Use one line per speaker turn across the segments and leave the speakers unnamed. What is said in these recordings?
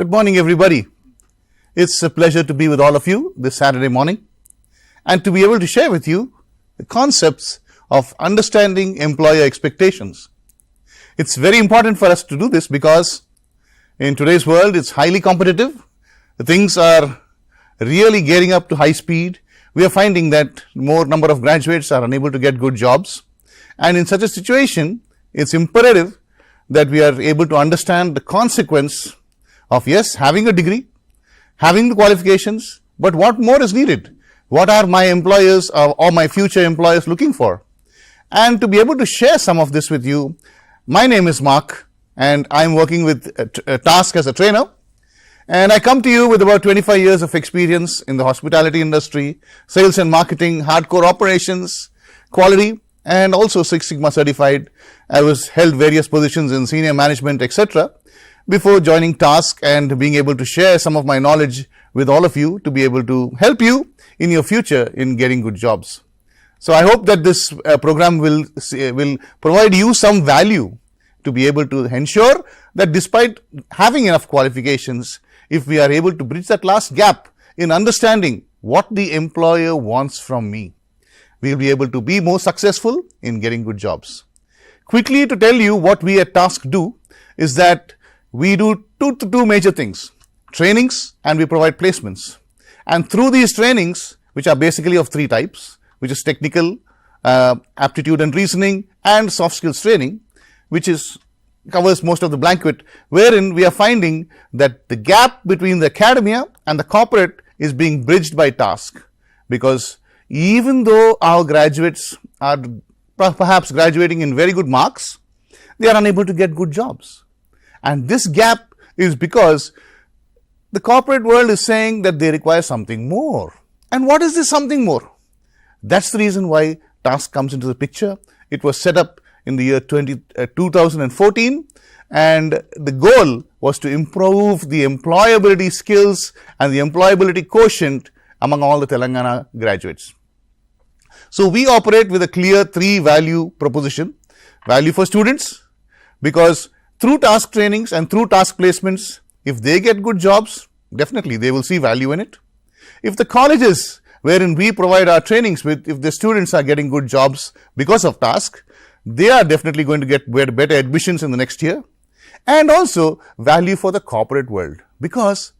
Good morning, everybody. It's a pleasure to be with all of you this Saturday morning and to be able to share with you the concepts of understanding employer expectations. It's very important for us to do this because in today's world, it's highly competitive. Things are really getting up to high speed. We are finding that more number of graduates are unable to get good jobs. And in such a situation, it's imperative that we are able to understand the consequence of, yes, having a degree, having the qualifications, but what more is needed? What are my employers or my future employers looking for? And to be able to share some of this with you, my name is Mark and I'm working with 𝗧𝗦𝗔𝗧 as a trainer. And I come to you with about 25 years of experience in the hospitality industry, sales and marketing, hardcore operations, quality, and also Six Sigma certified. I held various positions in senior management, etc. before joining 𝗧𝗦𝗔𝗧 and being able to share some of my knowledge with all of you to be able to help you in your future in getting good jobs. So I hope that this program will provide you some value to be able to ensure that despite having enough qualifications, if we are able to bridge that last gap in understanding what the employer wants from me, we will be able to be more successful in getting good jobs. Quickly to tell you what we at 𝗧𝗦𝗔𝗧 do is that we do two major things, trainings and we provide placements. And through these trainings, which are basically of three types, which is technical, aptitude and reasoning, and soft skills training, which covers most of the blanket, wherein we are finding that the gap between the academia and the corporate is being bridged by 𝗧𝗦𝗔𝗧. Because even though our graduates are perhaps graduating in very good marks, they are unable to get good jobs. And this gap is because the corporate world is saying that they require something more. And what is this something more? That's the reason why 𝗧𝗦𝗔𝗧 comes into the picture. It was set up in the year 2014 and the goal was to improve the employability skills and the employability quotient among all the Telangana graduates. So we operate with a clear three value proposition. Value for students, because through 𝗧𝗦𝗔𝗧 trainings and through 𝗧𝗧 placements, if they get good jobs, definitely they will see value in it. If the colleges wherein we provide our trainings with, if the students are getting good jobs because of 𝗧𝗧, they are definitely going to get better admissions in the next year. And also value for the corporate world, because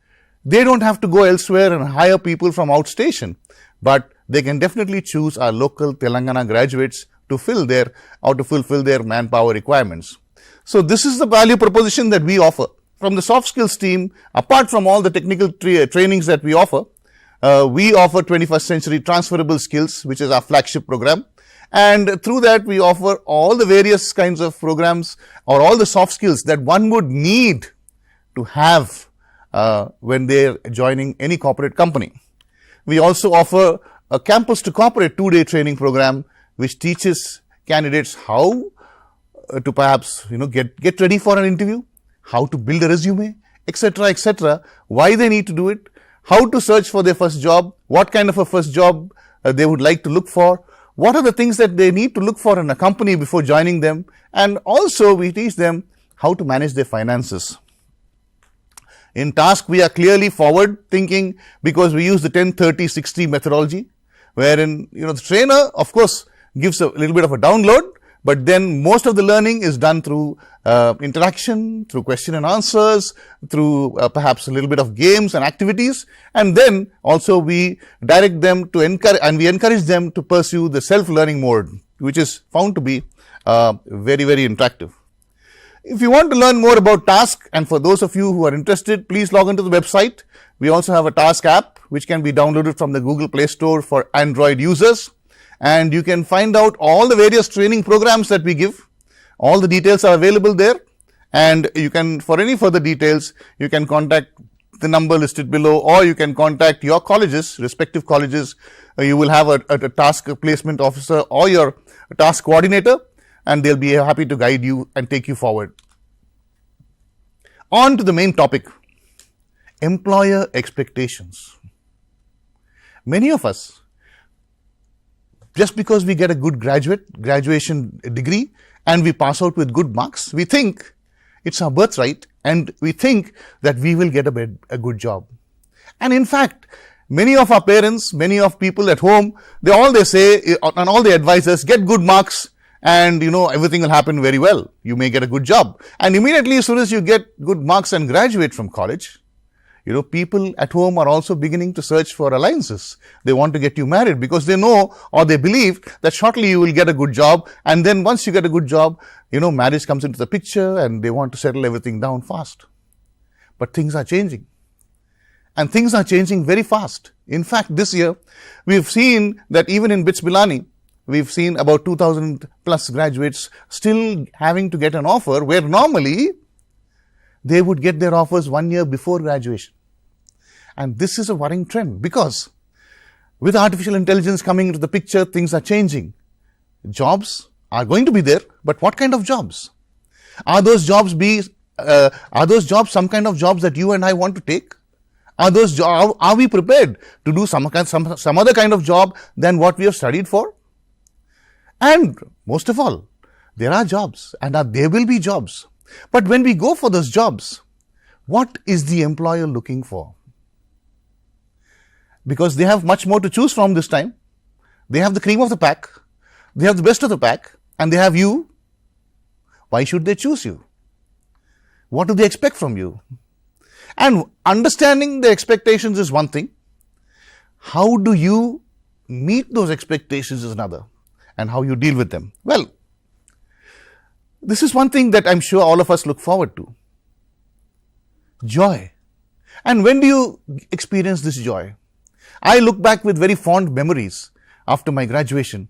they don't have to go elsewhere and hire people from outstation, but they can definitely choose our local Telangana graduates to fulfill their manpower requirements. So this is the value proposition that we offer. From the soft skills team, apart from all the technical trainings that we offer 21st century transferable skills, which is our flagship program. And through that, we offer all the various kinds of programs or all the soft skills that one would need to have when they're joining any corporate company. We also offer a campus to corporate 2-day training program, which teaches candidates how to perhaps, get ready for an interview, how to build a resume, etc., why they need to do it, how to search for their first job, what kind of a first job they would like to look for, what are the things that they need to look for in a company before joining them, and also we teach them how to manage their finances. In 𝗧𝗦𝗔𝗧, we are clearly forward thinking because we use the 10-30-60 methodology, wherein, the trainer, of course, gives a little bit of a download, but then most of the learning is done through interaction, through question and answers, through perhaps a little bit of games and activities. And then also we direct them to encourage them to pursue the self-learning mode, which is found to be very, very interactive. If you want to learn more about 𝗧𝗧, and for those of you who are interested, please log into the website. We also have a 𝗧𝗧 app, which can be downloaded from the Google Play Store for Android users. And you can find out all the various training programs that we give. All the details are available there. And you can, for any further details, you can contact the number listed below, or you can contact your colleges, respective colleges. You will have a 𝗧𝗧 placement officer or your 𝗧𝗧 coordinator, and they'll be happy to guide you and take you forward. On to the main topic, employer expectations. Many of us, just because we get a good graduation degree and we pass out with good marks, we think it's our birthright and we think that we will get a good job. And in fact, many of our parents, many of people at home, they say, and all the advisors, get good marks and everything will happen very well. You may get a good job. And immediately as soon as you get good marks and graduate from college, people at home are also beginning to search for alliances. They want to get you married because they know or they believe that shortly you will get a good job, and then once you get a good job, marriage comes into the picture and they want to settle everything down fast. But things are changing. And things are changing very fast. In fact, this year, we've seen that even in 𝗧𝗦𝗔𝗧, we've seen about 2,000 plus graduates still having to get an offer where normally they would get their offers 1 year before graduation. And this is a worrying trend because with artificial intelligence coming into the picture, things are changing. Jobs are going to be there, but what kind of jobs? Are those jobs some kind of jobs that you and I want to take? Are we prepared to do some other kind of job than what we have studied for? And most of all, there are jobs and there will be jobs. But when we go for those jobs, what is the employer looking for? Because they have much more to choose from this time. They have the cream of the pack, they have the best of the pack, and they have you. Why should they choose you? What do they expect from you? And understanding the expectations is one thing. How do you meet those expectations is another, and how you deal with them. Well, this is one thing that I'm sure all of us look forward to. Joy. And when do you experience this joy? I look back with very fond memories after my graduation.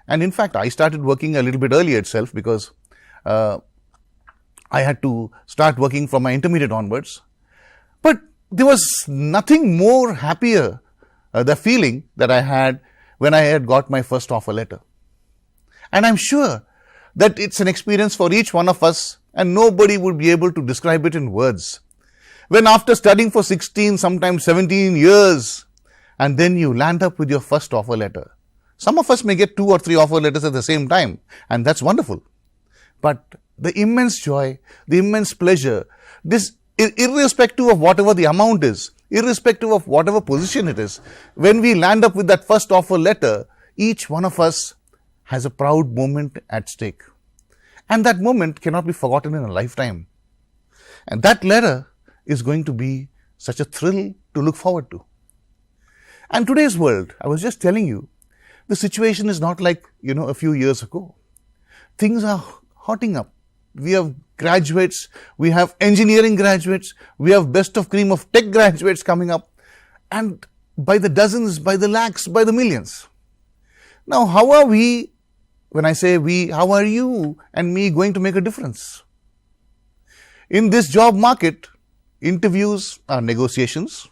And in fact, I started working a little bit earlier itself because I had to start working from my intermediate onwards. But there was nothing more happier, the feeling that I had when I had got my first offer letter. And I'm sure that it's an experience for each one of us, and nobody would be able to describe it in words. When after studying for 16, sometimes 17 years, and then you land up with your first offer letter. Some of us may get 2 or 3 offer letters at the same time, and that's wonderful. But the immense joy, the immense pleasure, this irrespective of whatever the amount is, irrespective of whatever position it is, when we land up with that first offer letter, each one of us has a proud moment at stake. And that moment cannot be forgotten in a lifetime. And that letter is going to be such a thrill to look forward to. And today's world, I was just telling you, the situation is not like, a few years ago. Things are hotting up. We have graduates, we have engineering graduates, we have best of cream of tech graduates coming up, and by the dozens, by the lakhs, by the millions. Now, how are we, when I say we, how are you and me going to make a difference? In this job market, interviews are negotiations,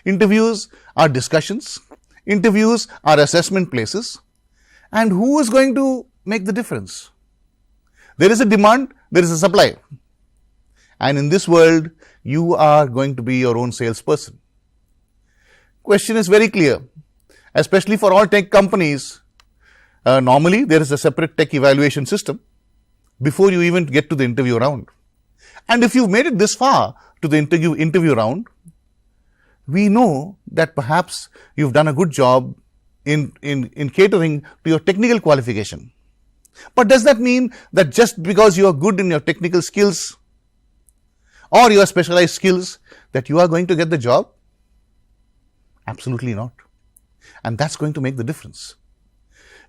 interviews are discussions, interviews are assessment places, and who is going to make the difference? There is a demand, there is a supply. And in this world, you are going to be your own salesperson. Question is very clear, especially for all tech companies. Normally, there is a separate tech evaluation system before you even get to the interview round. And if you've made it this far to the interview round, we know that perhaps you've done a good job in catering to your technical qualification. But does that mean that just because you are good in your technical skills or your specialized skills that you are going to get the job? Absolutely not. And that's going to make the difference.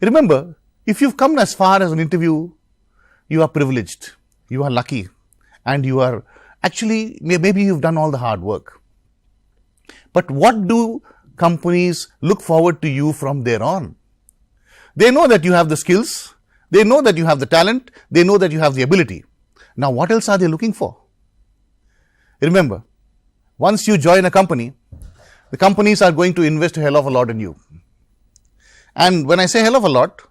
Remember, if you've come as far as an interview, you are privileged, you are lucky, and you are actually, maybe you've done all the hard work. But what do companies look forward to you from there on? They know that you have the skills, they know that you have the talent, they know that you have the ability. Now, what else are they looking for? Remember, once you join a company, the companies are going to invest a hell of a lot in you. And when I say hell of a lot,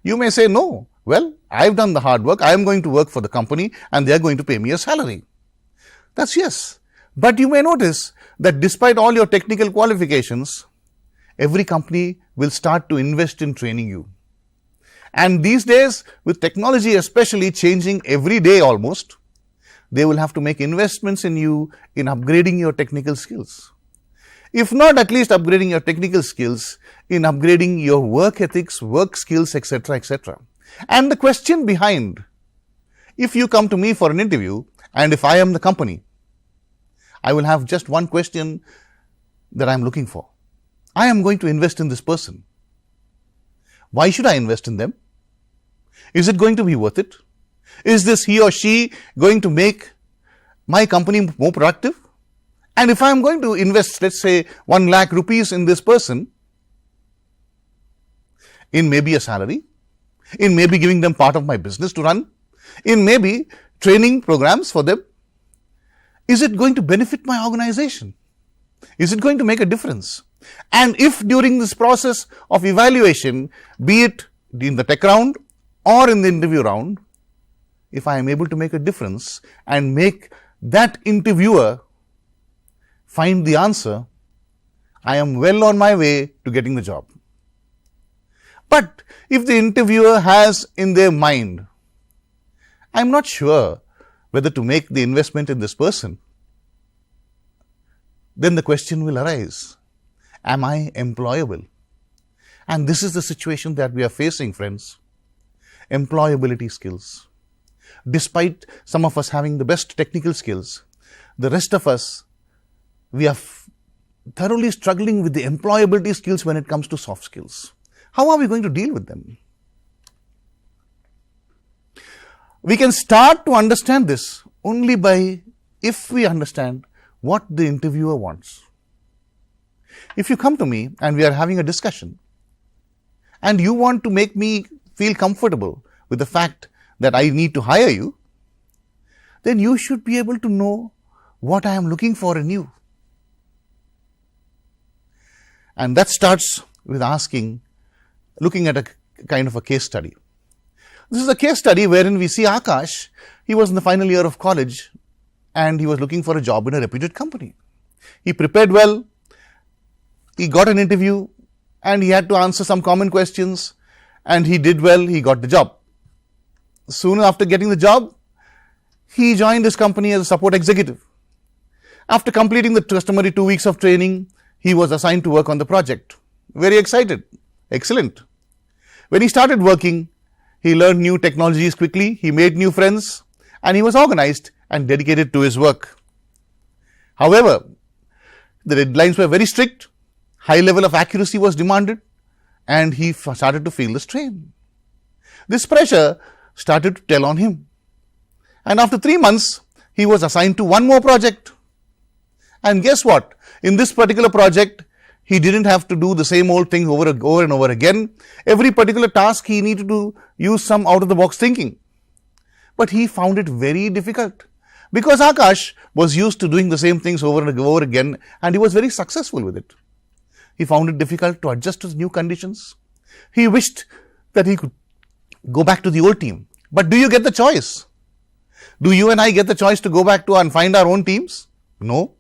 you may say, no, well, I've done the hard work, I am going to work for the company and they are going to pay me a salary. That's yes. But you may notice that despite all your technical qualifications, every company will start to invest in training you. And these days, with technology especially changing every day almost, they will have to make investments in you in upgrading your technical skills. If not at least upgrading your technical skills, in upgrading your work ethics, work skills, etc., etc. And the question behind, if you come to me for an interview and if I am the company, I will have just one question that I am looking for. I am going to invest in this person. Why should I invest in them? Is it going to be worth it? Is this he or she going to make my company more productive? And if I am going to invest, let's say, 1 lakh rupees in this person, in maybe a salary, in maybe giving them part of my business to run, in maybe training programs for them, is it going to benefit my organization? Is it going to make a difference? And if during this process of evaluation, be it in the tech round or in the interview round, if I am able to make a difference and make that interviewer find the answer, I am well on my way to getting the job. But if the interviewer has in their mind, I am not sure whether to make the investment in this person, then the question will arise, am I employable? And this is the situation that we are facing, friends. Employability skills. Despite some of us having the best technical skills, the rest of us, we are thoroughly struggling with the employability skills when it comes to soft skills. How are we going to deal with them? We can start to understand this only by if we understand what the interviewer wants. If you come to me and we are having a discussion and you want to make me feel comfortable with the fact that I need to hire you, then you should be able to know what I am looking for in you. And that starts with looking at a kind of a case study. This is a case study wherein we see Akash. He was in the final year of college and he was looking for a job in a reputed company. He prepared well, he got an interview and he had to answer some common questions and he did well, he got the job. Soon after getting the job, he joined his company as a support executive. After completing the customary 2 weeks of training, he was assigned to work on the project. Very excited. Excellent. When he started working, he learned new technologies quickly, he made new friends, and he was organized and dedicated to his work. However, the deadlines were very strict, high level of accuracy was demanded, and he started to feel the strain. This pressure started to tell on him. And after 3 months, he was assigned to one more project. And guess what? In this particular project, he didn't have to do the same old thing over and over again. Every particular task he needed to use some out-of-the-box thinking. But he found it very difficult because Akash was used to doing the same things over and over again and he was very successful with it. He found it difficult to adjust to new conditions. He wished that he could go back to the old team. But do you get the choice? Do you and I get the choice to go back to and find our own teams? No.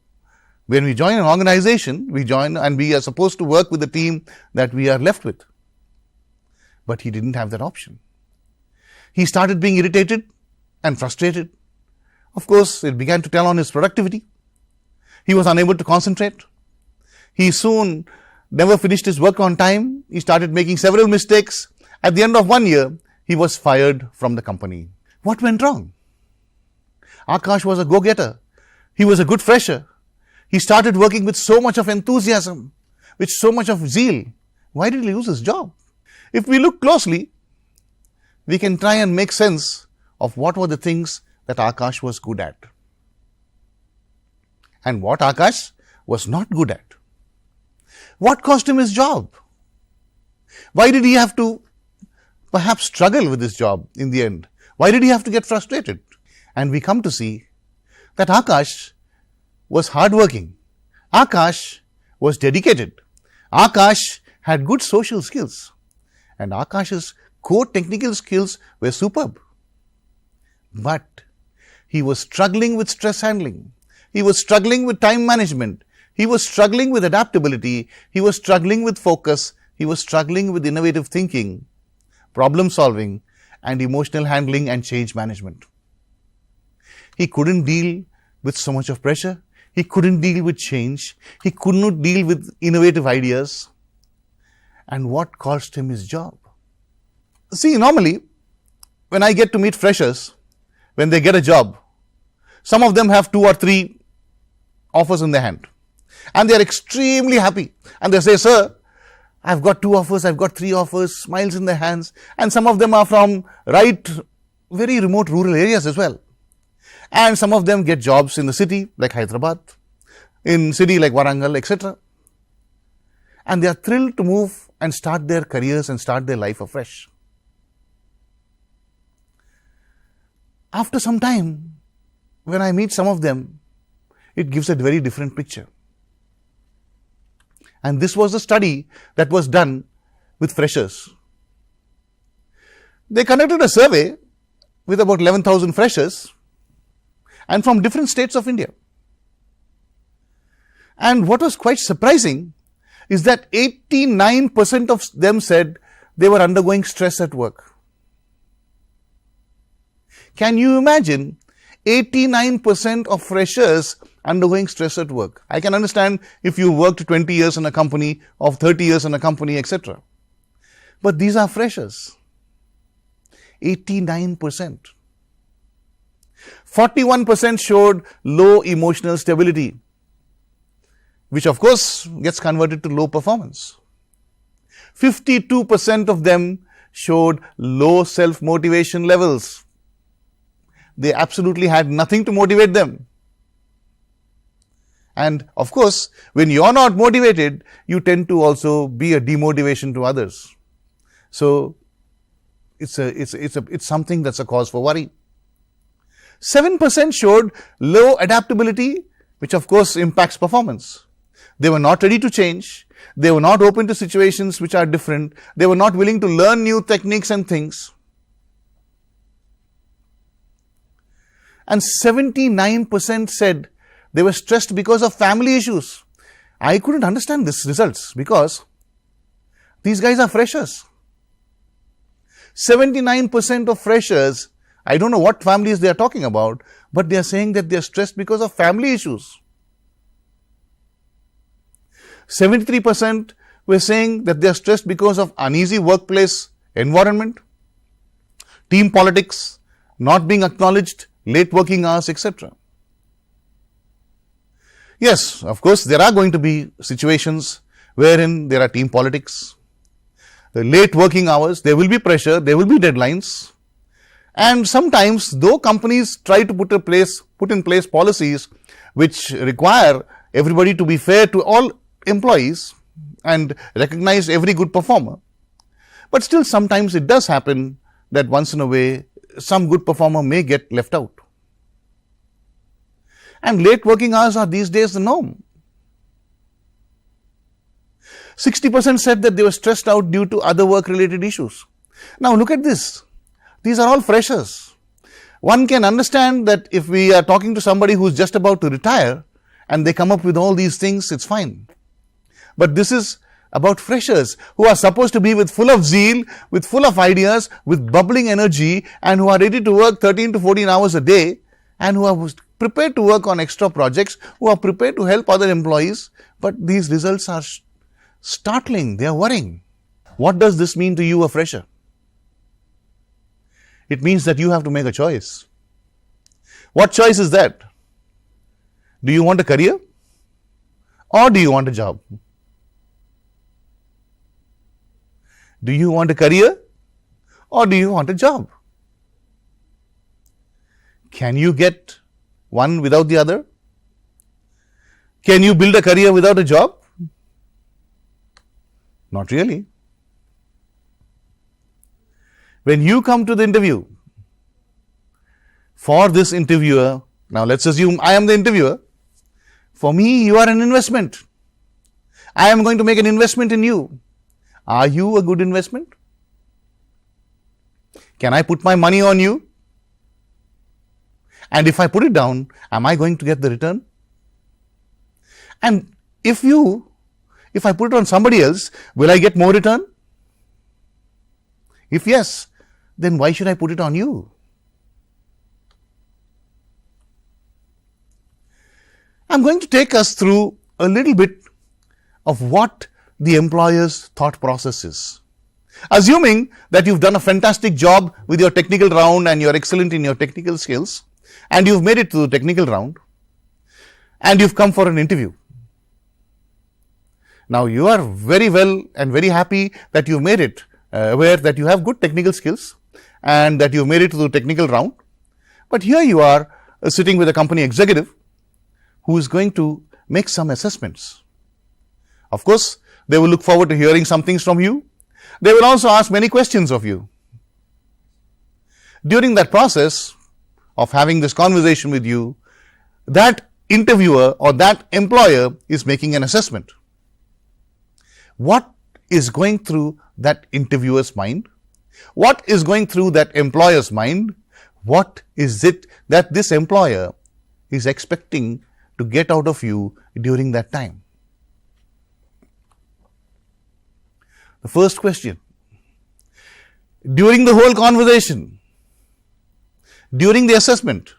When we join an organization, we join and we are supposed to work with the team that we are left with. But he didn't have that option. He started being irritated and frustrated. Of course, it began to tell on his productivity. He was unable to concentrate. He soon never finished his work on time. He started making several mistakes. At the end of 1 year, he was fired from the company. What went wrong? Akash was a go-getter. He was a good fresher. He started working with so much of enthusiasm, with so much of zeal. Why did he lose his job? If we look closely, we can try and make sense of what were the things that Akash was good at and what Akash was not good at. What cost him his job? Why did he have to perhaps struggle with his job in the end? Why did he have to get frustrated? And we come to see that Akash was hardworking. Akash was dedicated. Akash had good social skills. And Akash's core technical skills were superb. But he was struggling with stress handling. He was struggling with time management. He was struggling with adaptability. He was struggling with focus. He was struggling with innovative thinking, problem solving, and emotional handling and change management. He couldn't deal with so much of pressure. He couldn't deal with change. He could not deal with innovative ideas. And what cost him his job? See, normally, when I get to meet freshers, when they get a job, some of them have 2 or 3 offers in their hand. And they are extremely happy. And they say, sir, I've got 2 offers, I've got 3 offers, smiles in their hands. And some of them are from very remote rural areas as well. And some of them get jobs in the city like Hyderabad, in city like Warangal, etc. And they are thrilled to move and start their careers and start their life afresh. After some time, when I meet some of them, it gives a very different picture. And this was a study that was done with freshers. They conducted a survey with about 11,000 freshers and from different states of India. And what was quite surprising is that 89% of them said they were undergoing stress at work. Can you imagine 89% of freshers undergoing stress at work? I can understand if you worked 20 years in a company or 30 years in a company, etc. But these are freshers. 89%. 41% showed low emotional stability, which of course gets converted to low performance. 52% of them showed low self-motivation levels. They absolutely had nothing to motivate them. And of course, when you're not motivated, you tend to also be a demotivation to others. So it's something that's a cause for worry. 7% showed low adaptability, which of course impacts performance. They were not ready to change. They were not open to situations which are different. They were not willing to learn new techniques and things. And 79% said they were stressed because of family issues. I couldn't understand these results because these guys are freshers. 79% of freshers, I don't know what families they are talking about, but they are saying that they are stressed because of family issues. 73% were saying that they are stressed because of uneasy workplace environment, team politics, not being acknowledged, late working hours, etc. Yes, of course, there are going to be situations wherein there are team politics, the late working hours, there will be pressure, there will be deadlines. And sometimes, though companies try to put in place policies which require everybody to be fair to all employees and recognize every good performer, but still sometimes it does happen that once in a way some good performer may get left out. And late working hours are these days the norm. 60% said that they were stressed out due to other work-related issues. Now look at this. These are all freshers. One can understand that if we are talking to somebody who is just about to retire and they come up with all these things, it's fine. But this is about freshers who are supposed to be full of zeal, with full of ideas, with bubbling energy, and who are ready to work 13 to 14 hours a day, and who are prepared to work on extra projects, who are prepared to help other employees. But these results are startling. They are worrying. What does this mean to you, a fresher? It means that you have to make a choice. What choice is that? Do you want a career or do you want a job? Do you want a career or do you want a job? Can you get one without the other? Can you build a career without a job? Not really. When you come to the interview, for this interviewer, now let's assume I am the interviewer. For me, you are an investment. I am going to make an investment in you. Are you a good investment? Can I put my money on you? And if I put it down, am I going to get the return? And if I put it on somebody else, will I get more return? If yes, then why should I put it on you? I'm going to take us through a little bit of what the employer's thought process is. Assuming that you've done a fantastic job with your technical round and you're excellent in your technical skills, and you've made it to the technical round, and you've come for an interview. Now you are very well and very happy that you've made it, aware that you have good technical skills and that you've made it to the technical round. But here you are sitting with a company executive who is going to make some assessments. Of course, they will look forward to hearing some things from you. They will also ask many questions of you. During that process of having this conversation with you, that interviewer or that employer is making an assessment. What is going through that interviewer's mind? What is going through that employer's mind? What is it that this employer is expecting to get out of you during that time? The first question, during the whole conversation, during the assessment,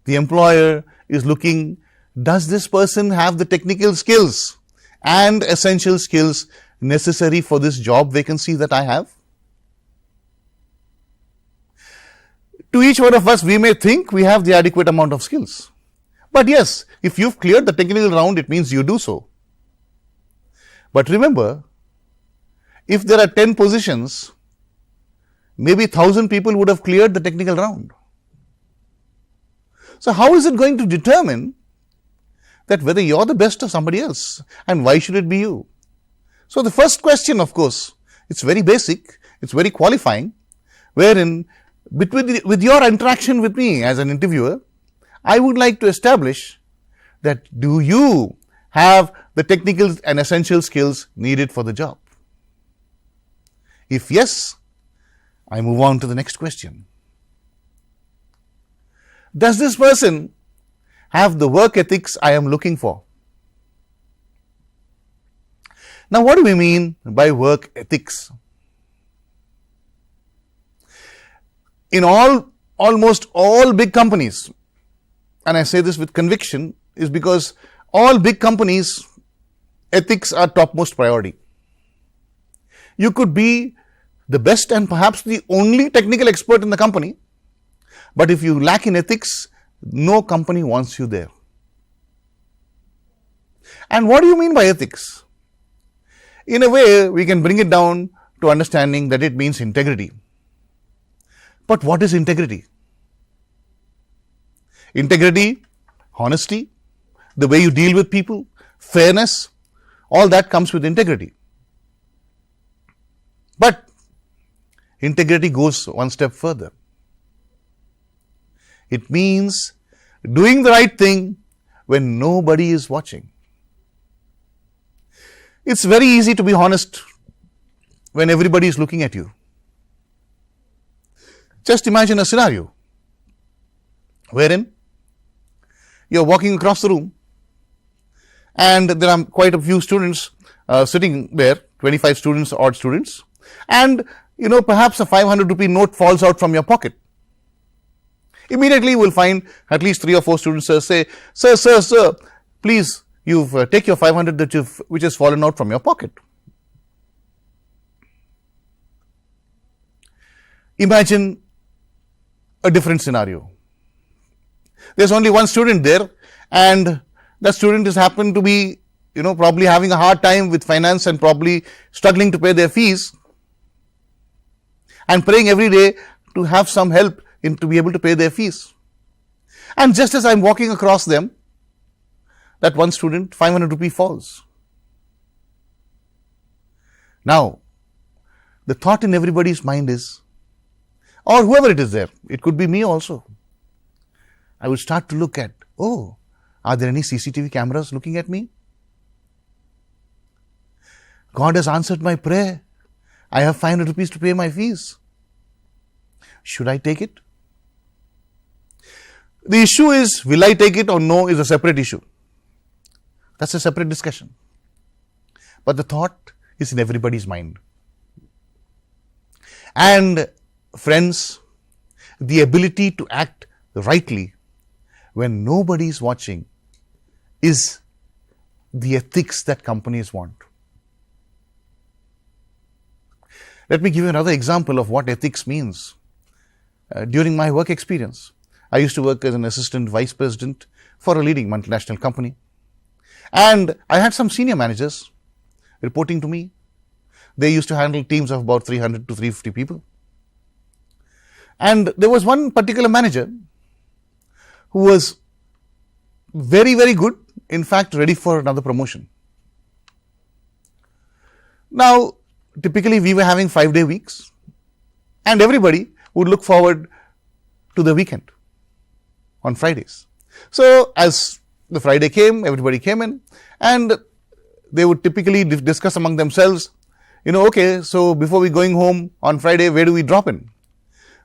the employer is looking, does this person have the technical skills and essential skills necessary for this job vacancy that I have? To each one of us, we may think we have the adequate amount of skills. But yes, if you've cleared the technical round, it means you do so. But remember, if there are 10 positions, maybe 1,000 people would have cleared the technical round. So how is it going to determine that whether you're the best or somebody else, and why should it be you? So the first question, of course, it's very basic, it's very qualifying, wherein with your interaction with me as an interviewer, I would like to establish that do you have the technical and essential skills needed for the job? If yes, I move on to the next question. Does this person have the work ethics I am looking for? Now, what do we mean by work ethics? In almost all big companies, and I say this with conviction, is because all big companies, ethics are topmost priority. You could be the best and perhaps the only technical expert in the company, but if you lack in ethics, no company wants you there. And what do you mean by ethics? In a way, we can bring it down to understanding that it means integrity. But what is integrity? Integrity, honesty, the way you deal with people, fairness, all that comes with integrity. But integrity goes one step further. It means doing the right thing when nobody is watching. It's very easy to be honest when everybody is looking at you. Just imagine a scenario wherein you're walking across the room and there are quite a few students sitting there, 25 students, odd students, and perhaps a 500 rupee note falls out from your pocket. Immediately you will find at least 3 or 4 students say, Sir, please, take your 500 which has fallen out from your pocket. Imagine a different scenario. There's only one student there, and that student has happened to be, probably having a hard time with finance and probably struggling to pay their fees and praying every day to have some help to be able to pay their fees. And just as I'm walking across them, that one student, 500 rupee falls. Now, the thought in everybody's mind is, or whoever it is there, it could be me also, I would start to look at, are there any CCTV cameras looking at me? God has answered my prayer. I have 500 rupees to pay my fees. Should I take it? The issue is, will I take it or no, is a separate issue. That's a separate discussion. But the thought is in everybody's mind. And friends, the ability to act rightly when nobody is watching is the ethics that companies want. Let me give you another example of what ethics means. During my work experience, I used to work as an assistant vice president for a leading multinational company. And I had some senior managers reporting to me. They used to handle teams of about 300 to 350 people. And there was one particular manager who was very, very good, in fact, ready for another promotion. Now, typically we were having 5-day weeks, and everybody would look forward to the weekend on Fridays. So, as the Friday came, everybody came in, and they would typically discuss among themselves, okay, so before we going home on Friday, where do we drop in?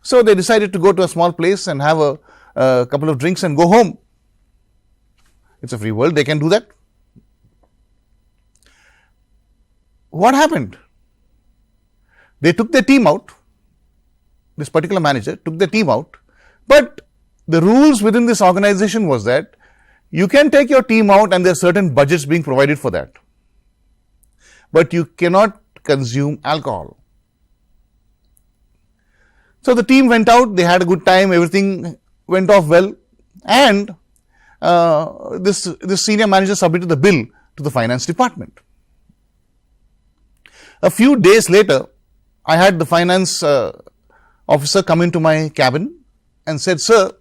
So, they decided to go to a small place and have a couple of drinks and go home. It's a free world, they can do that. What happened? They took their team out. This particular manager took the team out, but the rules within this organization was that you can take your team out and there are certain budgets being provided for that, but you cannot consume alcohol. So the team went out, they had a good time, everything went off well, and this senior manager submitted the bill to the finance department. A few days later, I had the finance officer come into my cabin and said, "Sir,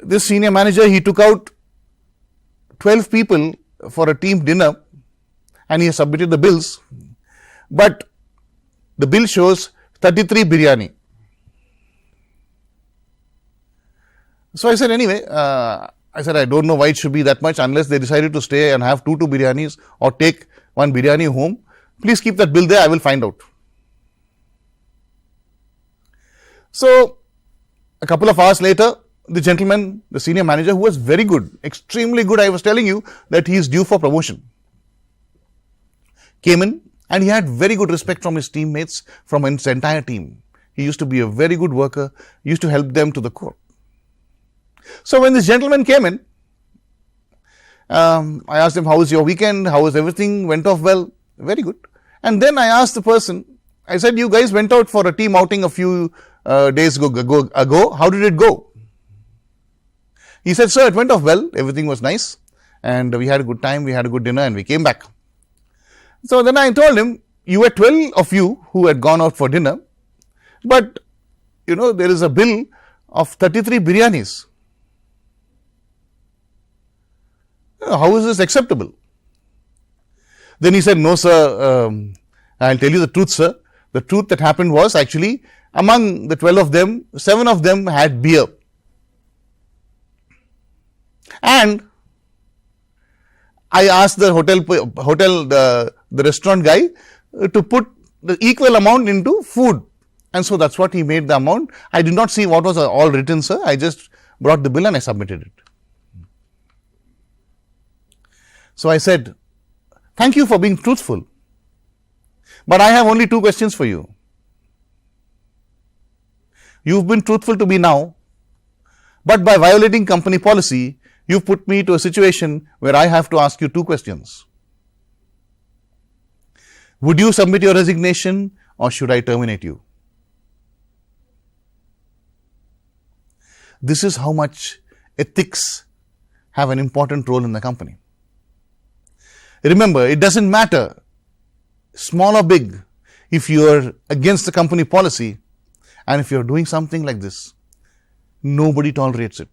this senior manager, he took out 12 people for a team dinner and he has submitted the bills, but the bill shows 33 biryani." So I said, anyway, I don't know why it should be that much unless they decided to stay and have two biryanis or take one biryani home. Please keep that bill there, I will find out. So, a couple of hours later, the gentleman, the senior manager, who was very good, extremely good, I was telling you that he is due for promotion, came in and he had very good respect from his teammates, from his entire team. He used to be a very good worker, used to help them to the core. So, when this gentleman came in, I asked him, how was your weekend, how was everything, went off well, very good. And then I asked the person, I said, you guys went out for a team outing a few days ago, how did it go? He said, sir, it went off well, everything was nice, and we had a good time, we had a good dinner and we came back. So then I told him, you were 12 of you who had gone out for dinner, but there is a bill of 33 biryanis. How is this acceptable? Then he said, no sir, I'll tell you the truth, sir. The truth that happened was actually among the 12 of them, 7 of them had beer. And I asked the the restaurant guy to put the equal amount into food. And so that's what he made the amount. I did not see what was all written, sir. I just brought the bill and I submitted it. So I said, thank you for being truthful, but I have only 2 questions for you. You've been truthful to me now, but by violating company policy, you've put me to a situation where I have to ask you 2 questions. Would you submit your resignation or should I terminate you? This is how much ethics have an important role in the company. Remember, it doesn't matter, small or big, if you are against the company policy and if you are doing something like this, nobody tolerates it,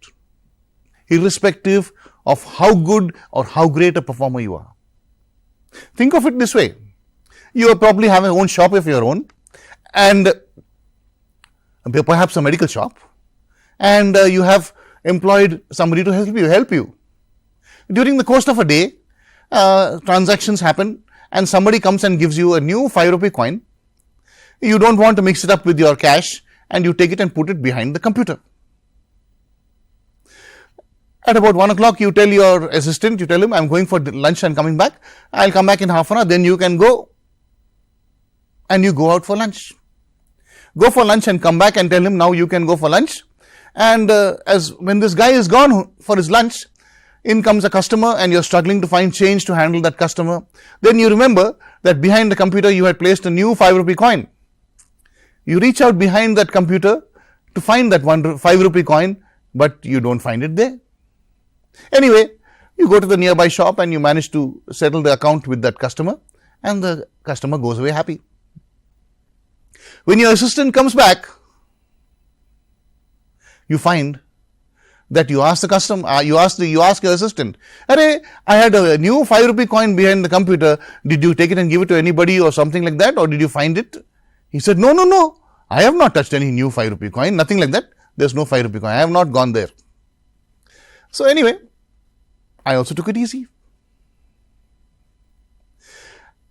irrespective of how good or how great a performer you are. Think of it this way. You probably have your own shop of your own, and perhaps a medical shop, and you have employed somebody to help you. During the course of a day, transactions happen and somebody comes and gives you a new 5 rupee coin. You don't want to mix it up with your cash and you take it and put it behind the computer. At about 1 o'clock, you tell your assistant, you tell him, I'm going for lunch and coming back. I'll come back in half an hour, then you can go and you go out for lunch. Go for lunch and come back and tell him, now you can go for lunch. And when this guy is gone for his lunch, in comes a customer and you're struggling to find change to handle that customer. Then you remember that behind the computer you had placed a new 5 rupee coin. You reach out behind that computer to find that 5 rupee coin, but you don't find it there. Anyway, you go to the nearby shop and you manage to settle the account with that customer, and the customer goes away happy. When your assistant comes back, you find that you ask the customer, you ask your assistant, "Arey, I had a new 5 rupee coin behind the computer. Did you take it and give it to anybody or something like that, or did you find it?" He said, No, I have not touched any new 5 rupee coin, nothing like that. There's no 5 rupee coin. I have not gone there. So anyway, I also took it easy.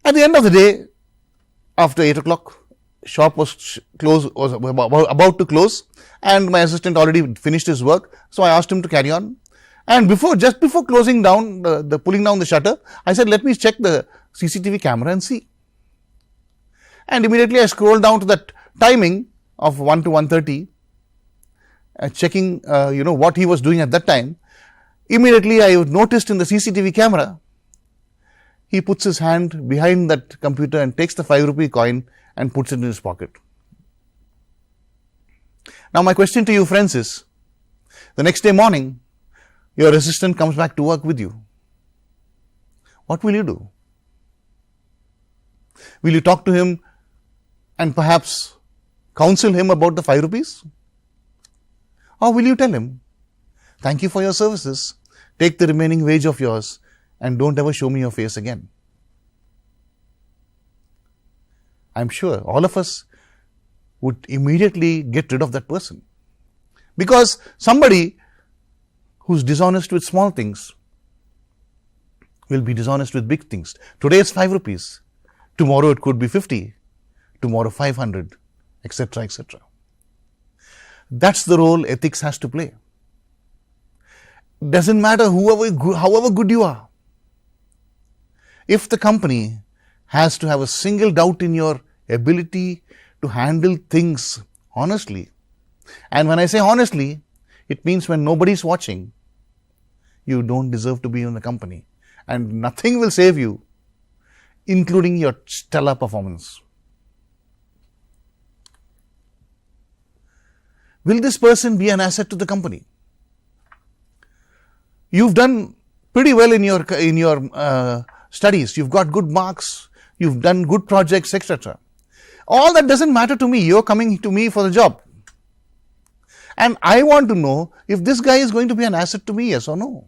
At the end of the day, after 8 o'clock, shop was about to close, and my assistant already finished his work, so I asked him to carry on. And just before closing down, pulling down the shutter, I said, "Let me check the CCTV camera and see." And immediately I scrolled down to that timing of 1 to 1:30, checking what he was doing at that time. Immediately I noticed in the CCTV camera, he puts his hand behind that computer and takes the 5 rupee coin and puts it in his pocket. Now my question to you friends is, the next day morning, your assistant comes back to work with you. What will you do? Will you talk to him and perhaps counsel him about the 5 rupees? Or will you tell him, "Thank you for your services, take the remaining wage of yours and don't ever show me your face again"? I'm sure all of us would immediately get rid of that person. Because somebody who's dishonest with small things will be dishonest with big things. Today it's 5 rupees. Tomorrow it could be 50. Tomorrow 500, etc., etc. That's the role ethics has to play. Doesn't matter however good you are. If the company has to have a single doubt in your ability to handle things honestly, and when I say honestly, it means when nobody's watching, you don't deserve to be in the company, and nothing will save you, including your stellar performance. Will this person be an asset to the company? You've done pretty well in your studies. You've got good marks. You've done good projects, etc. All that doesn't matter to me. You're coming to me for the job. And I want to know if this guy is going to be an asset to me, yes or no.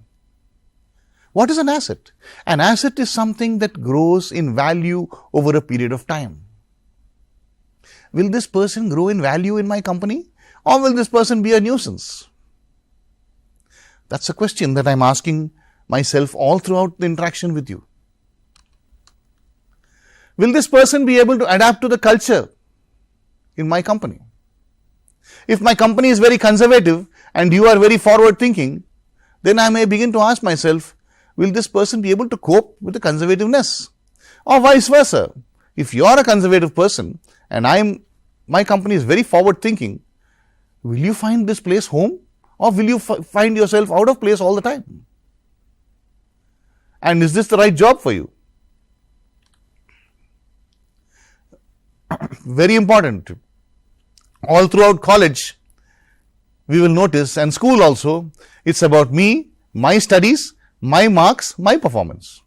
What is an asset? An asset is something that grows in value over a period of time. Will this person grow in value in my company? Or will this person be a nuisance? That's a question that I'm asking myself all throughout the interaction with you. Will this person be able to adapt to the culture in my company? If my company is very conservative and you are very forward thinking, then I may begin to ask myself, will this person be able to cope with the conservativeness? Or vice versa. If you are a conservative person and my company is very forward thinking, will you find this place home, or will you find yourself out of place all the time? And is this the right job for you? Very important. All throughout college, we will notice, and school also, it's about me, my studies, my marks, my performance.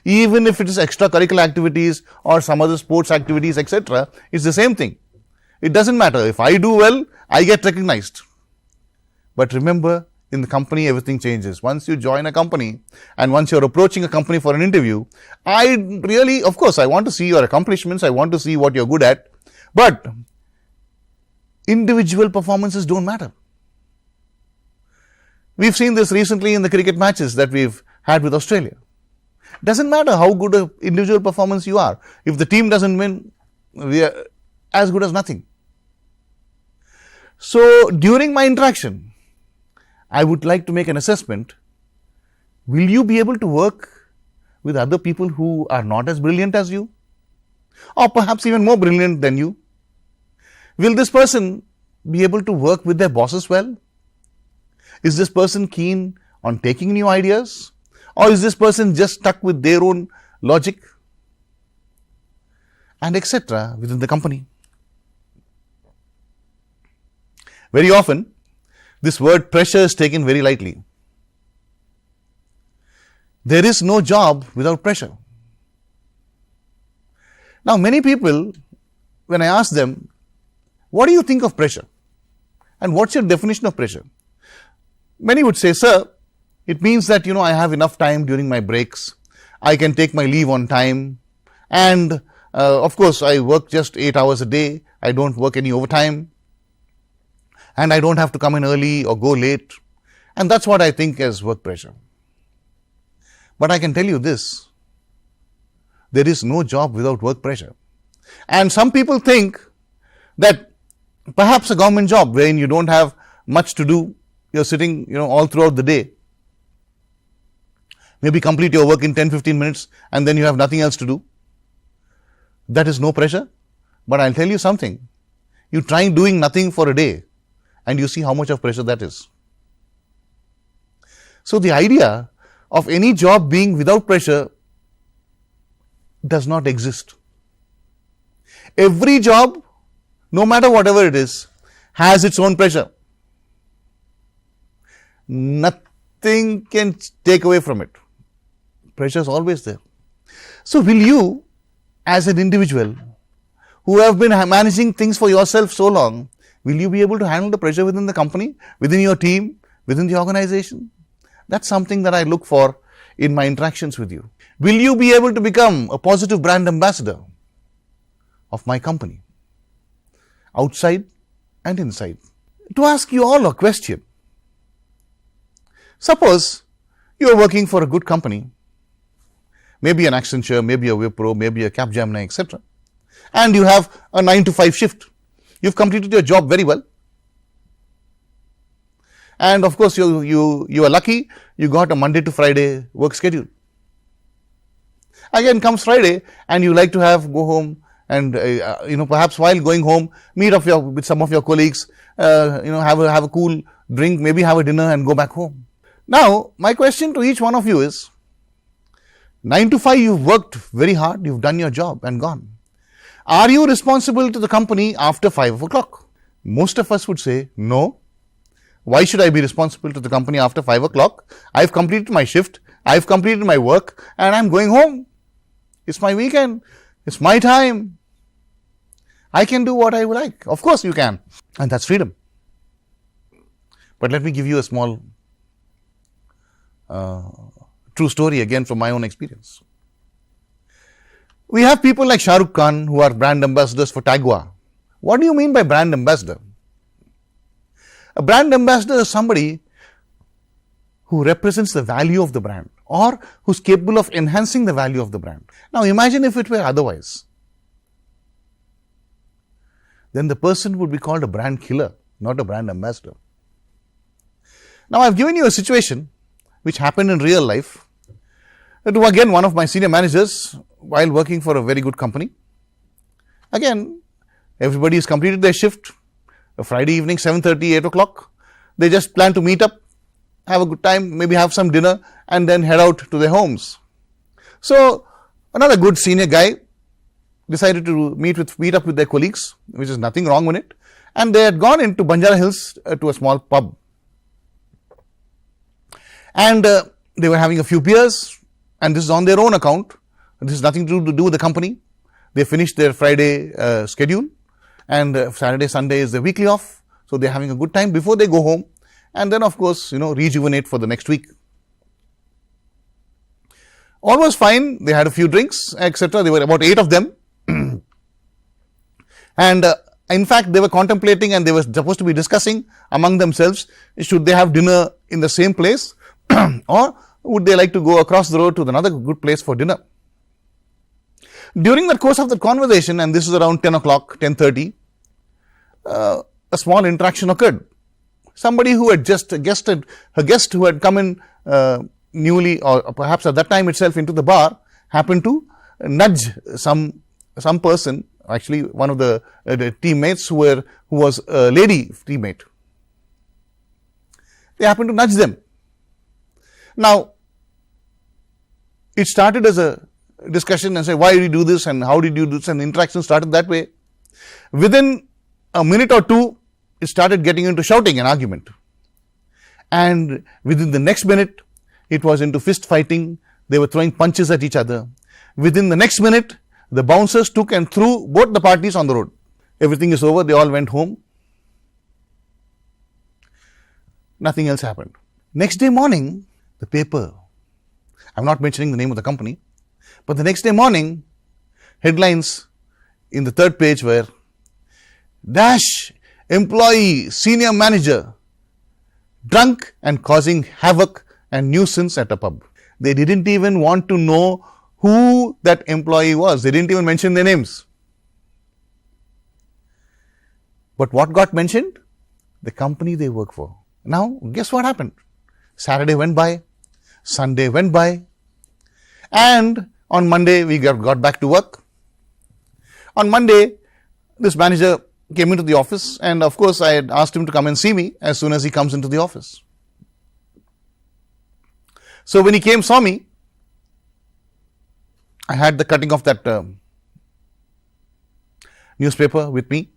Even if it is extracurricular activities or some other sports activities, etc., it's the same thing. It doesn't matter. If I do well, I get recognized. But remember, in the company, everything changes. Once you join a company and once you're approaching a company for an interview, of course, I want to see your accomplishments. I want to see what you're good at. But individual performances don't matter. We've seen this recently in the cricket matches that we've had with Australia. Doesn't matter how good an individual performance you are. If the team doesn't win, we are as good as nothing. So, during my interaction, I would like to make an assessment. Will you be able to work with other people who are not as brilliant as you? Or perhaps even more brilliant than you? Will this person be able to work with their bosses well? Is this person keen on taking new ideas? Or is this person just stuck with their own logic and etc. within the company? Very often, this word pressure is taken very lightly. There is no job without pressure. Now, many people, when I ask them, what do you think of pressure? And what's your definition of pressure? Many would say, sir, it means that, I have enough time during my breaks. I can take my leave on time. And, of course, I work just 8 hours a day. I don't work any overtime. And I don't have to come in early or go late. And that's what I think as work pressure. But I can tell you this, there is no job without work pressure. And some people think that perhaps a government job wherein you don't have much to do, you're sitting, all throughout the day. Maybe complete your work in 10-15 minutes and then you have nothing else to do. That is no pressure. But I'll tell you something. You try doing nothing for a day and you see how much of pressure that is. So the idea of any job being without pressure does not exist. Every job, no matter whatever it is, has its own pressure. Nothing can take away from it. Pressure is always there. So will you, as an individual who have been managing things for yourself so long, will you be able to handle the pressure within the company, within your team, within the organization? That's something that I look for in my interactions with you. Will you be able to become a positive brand ambassador of my company, outside and inside? To ask you all a question. Suppose you are working for a good company, maybe an Accenture, maybe a Wipro, maybe a Capgemini, etc. And you have a 9 to 5 shift. You've completed your job very well. And of course, you are lucky, you got a Monday to Friday work schedule. Again comes Friday and you like to go home and, perhaps while going home, meet up with some of your colleagues, have a cool drink, maybe have a dinner and go back home. Now, my question to each one of you is, 9 to 5, you've worked very hard, you've done your job and gone. Are you responsible to the company after 5 o'clock? Most of us would say, no. Why should I be responsible to the company after 5 o'clock? I've completed my shift, I've completed my work, and I'm going home. It's my weekend. It's my time. I can do what I would like. Of course you can. And that's freedom. But let me give you a small true story again from my own experience. We have people like Shah Rukh Khan who are brand ambassadors for 𝗧𝗏. What do you mean by brand ambassador? A brand ambassador is somebody who represents the value of the brand or who's capable of enhancing the value of the brand. Now imagine if it were otherwise. Then the person would be called a brand killer, not a brand ambassador. Now I've given you a situation which happened in real life. It was again one of my senior managers while working for a very good company. Again, everybody has completed their shift. A Friday evening, 7:30, 8 o'clock. They just plan to meet up, have a good time, maybe have some dinner and then head out to their homes. So, another good senior guy decided to meet up with their colleagues, which is nothing wrong with it. And they had gone into Banjara Hills to a small pub. And they were having a few beers, and this is on their own account. This has nothing to do with the company. They finished their Friday schedule. And Saturday, Sunday is the weekly off. So they're having a good time before they go home. And then, of course, rejuvenate for the next week. All was fine. They had a few drinks, etc. There were about 8 of them. And in fact, they were contemplating and they were supposed to be discussing among themselves, should they have dinner in the same place or would they like to go across the road to another good place for dinner. During the course of the conversation, and this is around 10 o'clock, 10:30, a small interaction occurred. Somebody who had just a guest who had come in newly or perhaps at that time itself into the bar happened to nudge some person, actually one of the teammates who was a lady teammate. They happened to nudge them. Now, it started as a discussion and say, why did you do this and how did you do this, and the interaction started that way. Within a minute or two, it started getting into shouting and argument. And within the next minute, it was into fist fighting. They were throwing punches at each other. Within the next minute, the bouncers took and threw both the parties on the road. Everything is over. They all went home. Nothing else happened. Next day morning, the paper, I'm not mentioning the name of the company, but the next day morning, headlines in the third page were, Dash employee senior manager drunk and causing havoc and nuisance at a pub. They didn't even want to know who that employee was. They didn't even mention their names. But what got mentioned? The company they work for. Now, guess what happened? Saturday went by, Sunday went by, and on Monday we got back to work. On Monday, this manager came into the office, and of course I had asked him to come and see me as soon as he comes into the office. So when he came, saw me, I had the cutting of that newspaper with me.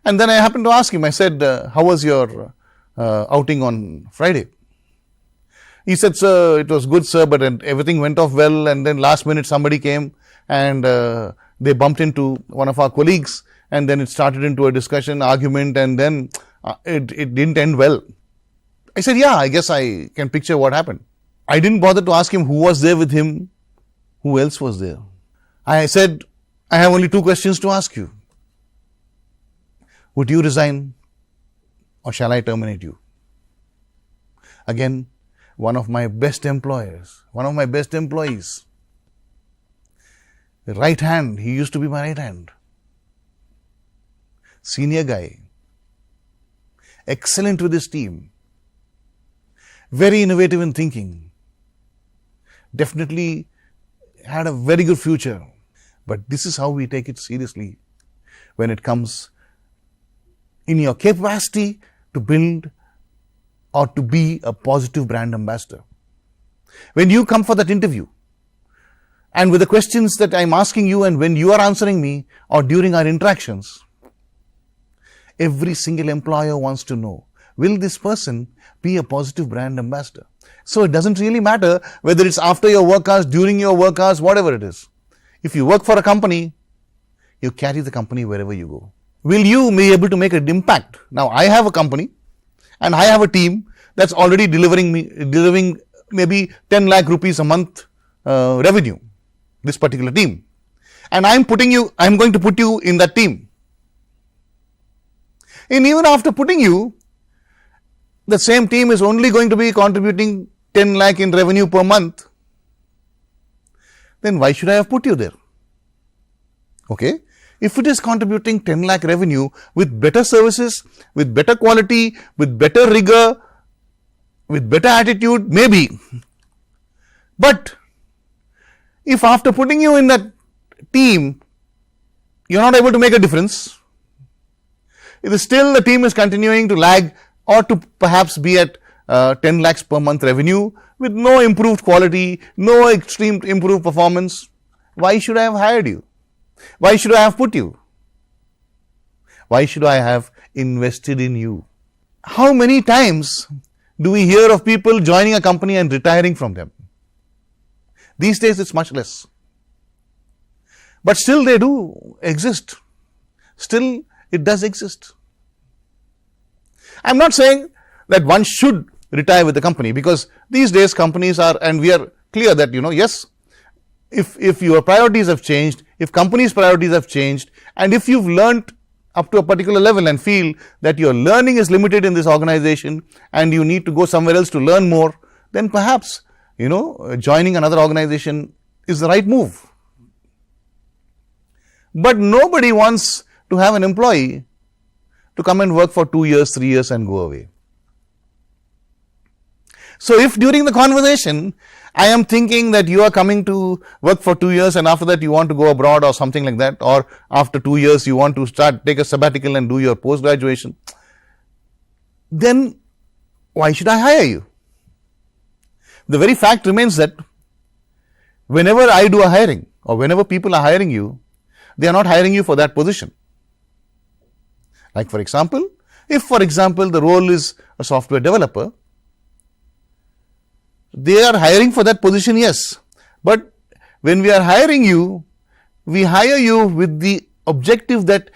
And then I happened to ask him, I said, how was your outing on Friday? He said, sir, it was good, sir, but everything went off well, and then last minute somebody came and they bumped into one of our colleagues, and then it started into a discussion, argument, and then it didn't end well. I said, yeah, I guess I can picture what happened. I didn't bother to ask him who was there with him, who else was there. I said, I have only 2 questions to ask you. Would you resign or shall I terminate you? Again, one of my best employers, one of my best employees. The right hand, he used to be my right hand. Senior guy. Excellent with his team. Very innovative in thinking. Definitely had a very good future. But this is how we take it seriously when it comes in your capacity to build or to be a positive brand ambassador. When you come for that interview, and with the questions that I'm asking you and when you are answering me or during our interactions, every single employer wants to know, will this person be a positive brand ambassador? So it doesn't really matter whether it's after your work hours, during your work hours, whatever it is. If you work for a company, you carry the company wherever you go. Will you be able to make an impact? Now, I have a company and I have a team that's already delivering maybe 10 lakh rupees a month revenue, this particular team. And I'm going to put you in that team. And even after putting you, the same team is only going to be contributing 10 lakh in revenue per month. Then why should I have put you there? Okay. If it is contributing 10 lakh revenue with better services, with better quality, with better rigor, with better attitude, maybe. But if after putting you in that team, you're not able to make a difference, if still the team is continuing to lag or to perhaps be at 10 lakhs per month revenue with no improved quality, no extreme improved performance, why should I have hired you? Why should I have put you? Why should I have invested in you? How many times do we hear of people joining a company and retiring from them? These days it's much less. But still they do exist. Still it does exist. I'm not saying that one should retire with the company, because these days companies are, and we are clear that, yes, if your priorities have changed, if companies' priorities have changed, and if you've learned up to a particular level and feel that your learning is limited in this organization and you need to go somewhere else to learn more, then perhaps, joining another organization is the right move. But nobody wants to have an employee to come and work for 2 years, 3 years and go away. So if during the conversation, I am thinking that you are coming to work for 2 years and after that you want to go abroad or something like that, or after 2 years you want to take a sabbatical and do your post-graduation, then why should I hire you? The very fact remains that whenever I do a hiring or whenever people are hiring you, they are not hiring you for that position. Like for example, if for example the role is a software developer, they are hiring for that position, yes. But when we are hiring you, we hire you with the objective that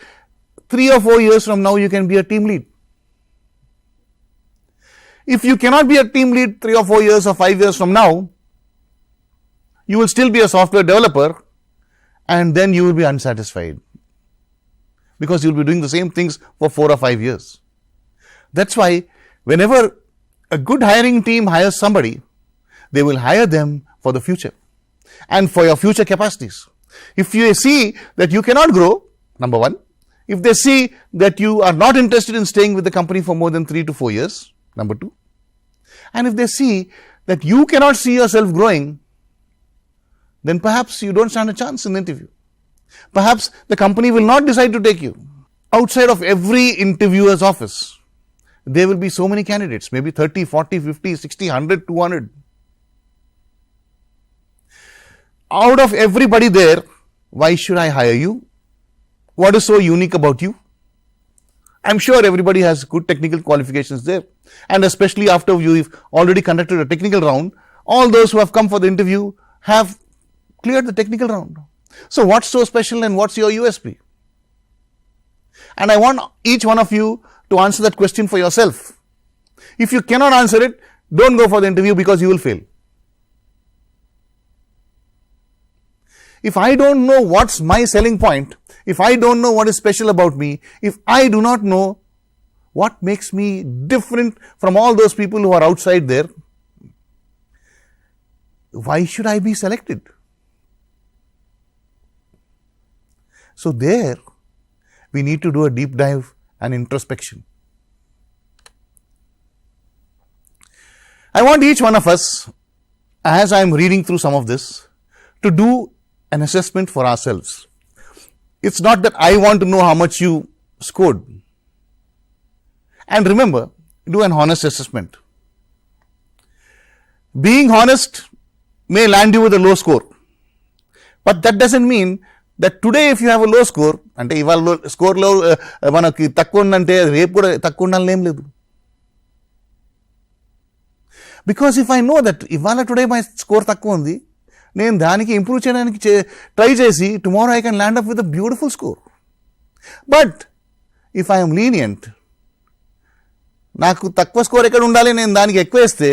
3 or 4 years from now you can be a team lead. If you cannot be a team lead 3 or 4 years or 5 years from now, you will still be a software developer and then you will be unsatisfied because you will be doing the same things for 4 or 5 years. That's why whenever a good hiring team hires somebody, they will hire them for the future and for your future capacities. If you see that you cannot grow, number one, if they see that you are not interested in staying with the company for more than 3 to 4 years, number two, and if they see that you cannot see yourself growing, then perhaps you don't stand a chance in the interview. Perhaps the company will not decide to take you. Outside of every interviewer's office, there will be so many candidates, maybe 30, 40, 50, 60, 100, 200. Out of everybody there, why should I hire you? What is so unique about you? I'm sure everybody has good technical qualifications there. And especially after you've already conducted a technical round, all those who have come for the interview have cleared the technical round. So what's so special and what's your USP? And I want each one of you to answer that question for yourself. If you cannot answer it, don't go for the interview because you will fail. If I don't know what's my selling point, if I don't know what is special about me, if I do not know what makes me different from all those people who are outside there, why should I be selected? So there, we need to do a deep dive and introspection. I want each one of us, as I am reading through some of this, to do an assessment for ourselves. It's not that I want to know how much you scored. And remember, do an honest assessment. Being honest may land you with a low score. But that doesn't mean that today if you have a low score, అంటే ఇవాళ స్కోర్లో మనకి తక్కువ ఉందంటే రేపు కూడా తక్కువ ఉండాలని ఏం లేదు. Because if I know that ఇవాళ టుడే మై స్కోర్ తక్కువ ఉంది, నేను దానికి ఇంప్రూవ్ చేయడానికి ట్రై చేసి tomorrow I can land up with a beautiful score. But if I am lenient, నాకు తక్కువ స్కోర్ ఎక్కడ ఉండాలి, నేను దానికి ఎక్కువ వేస్తే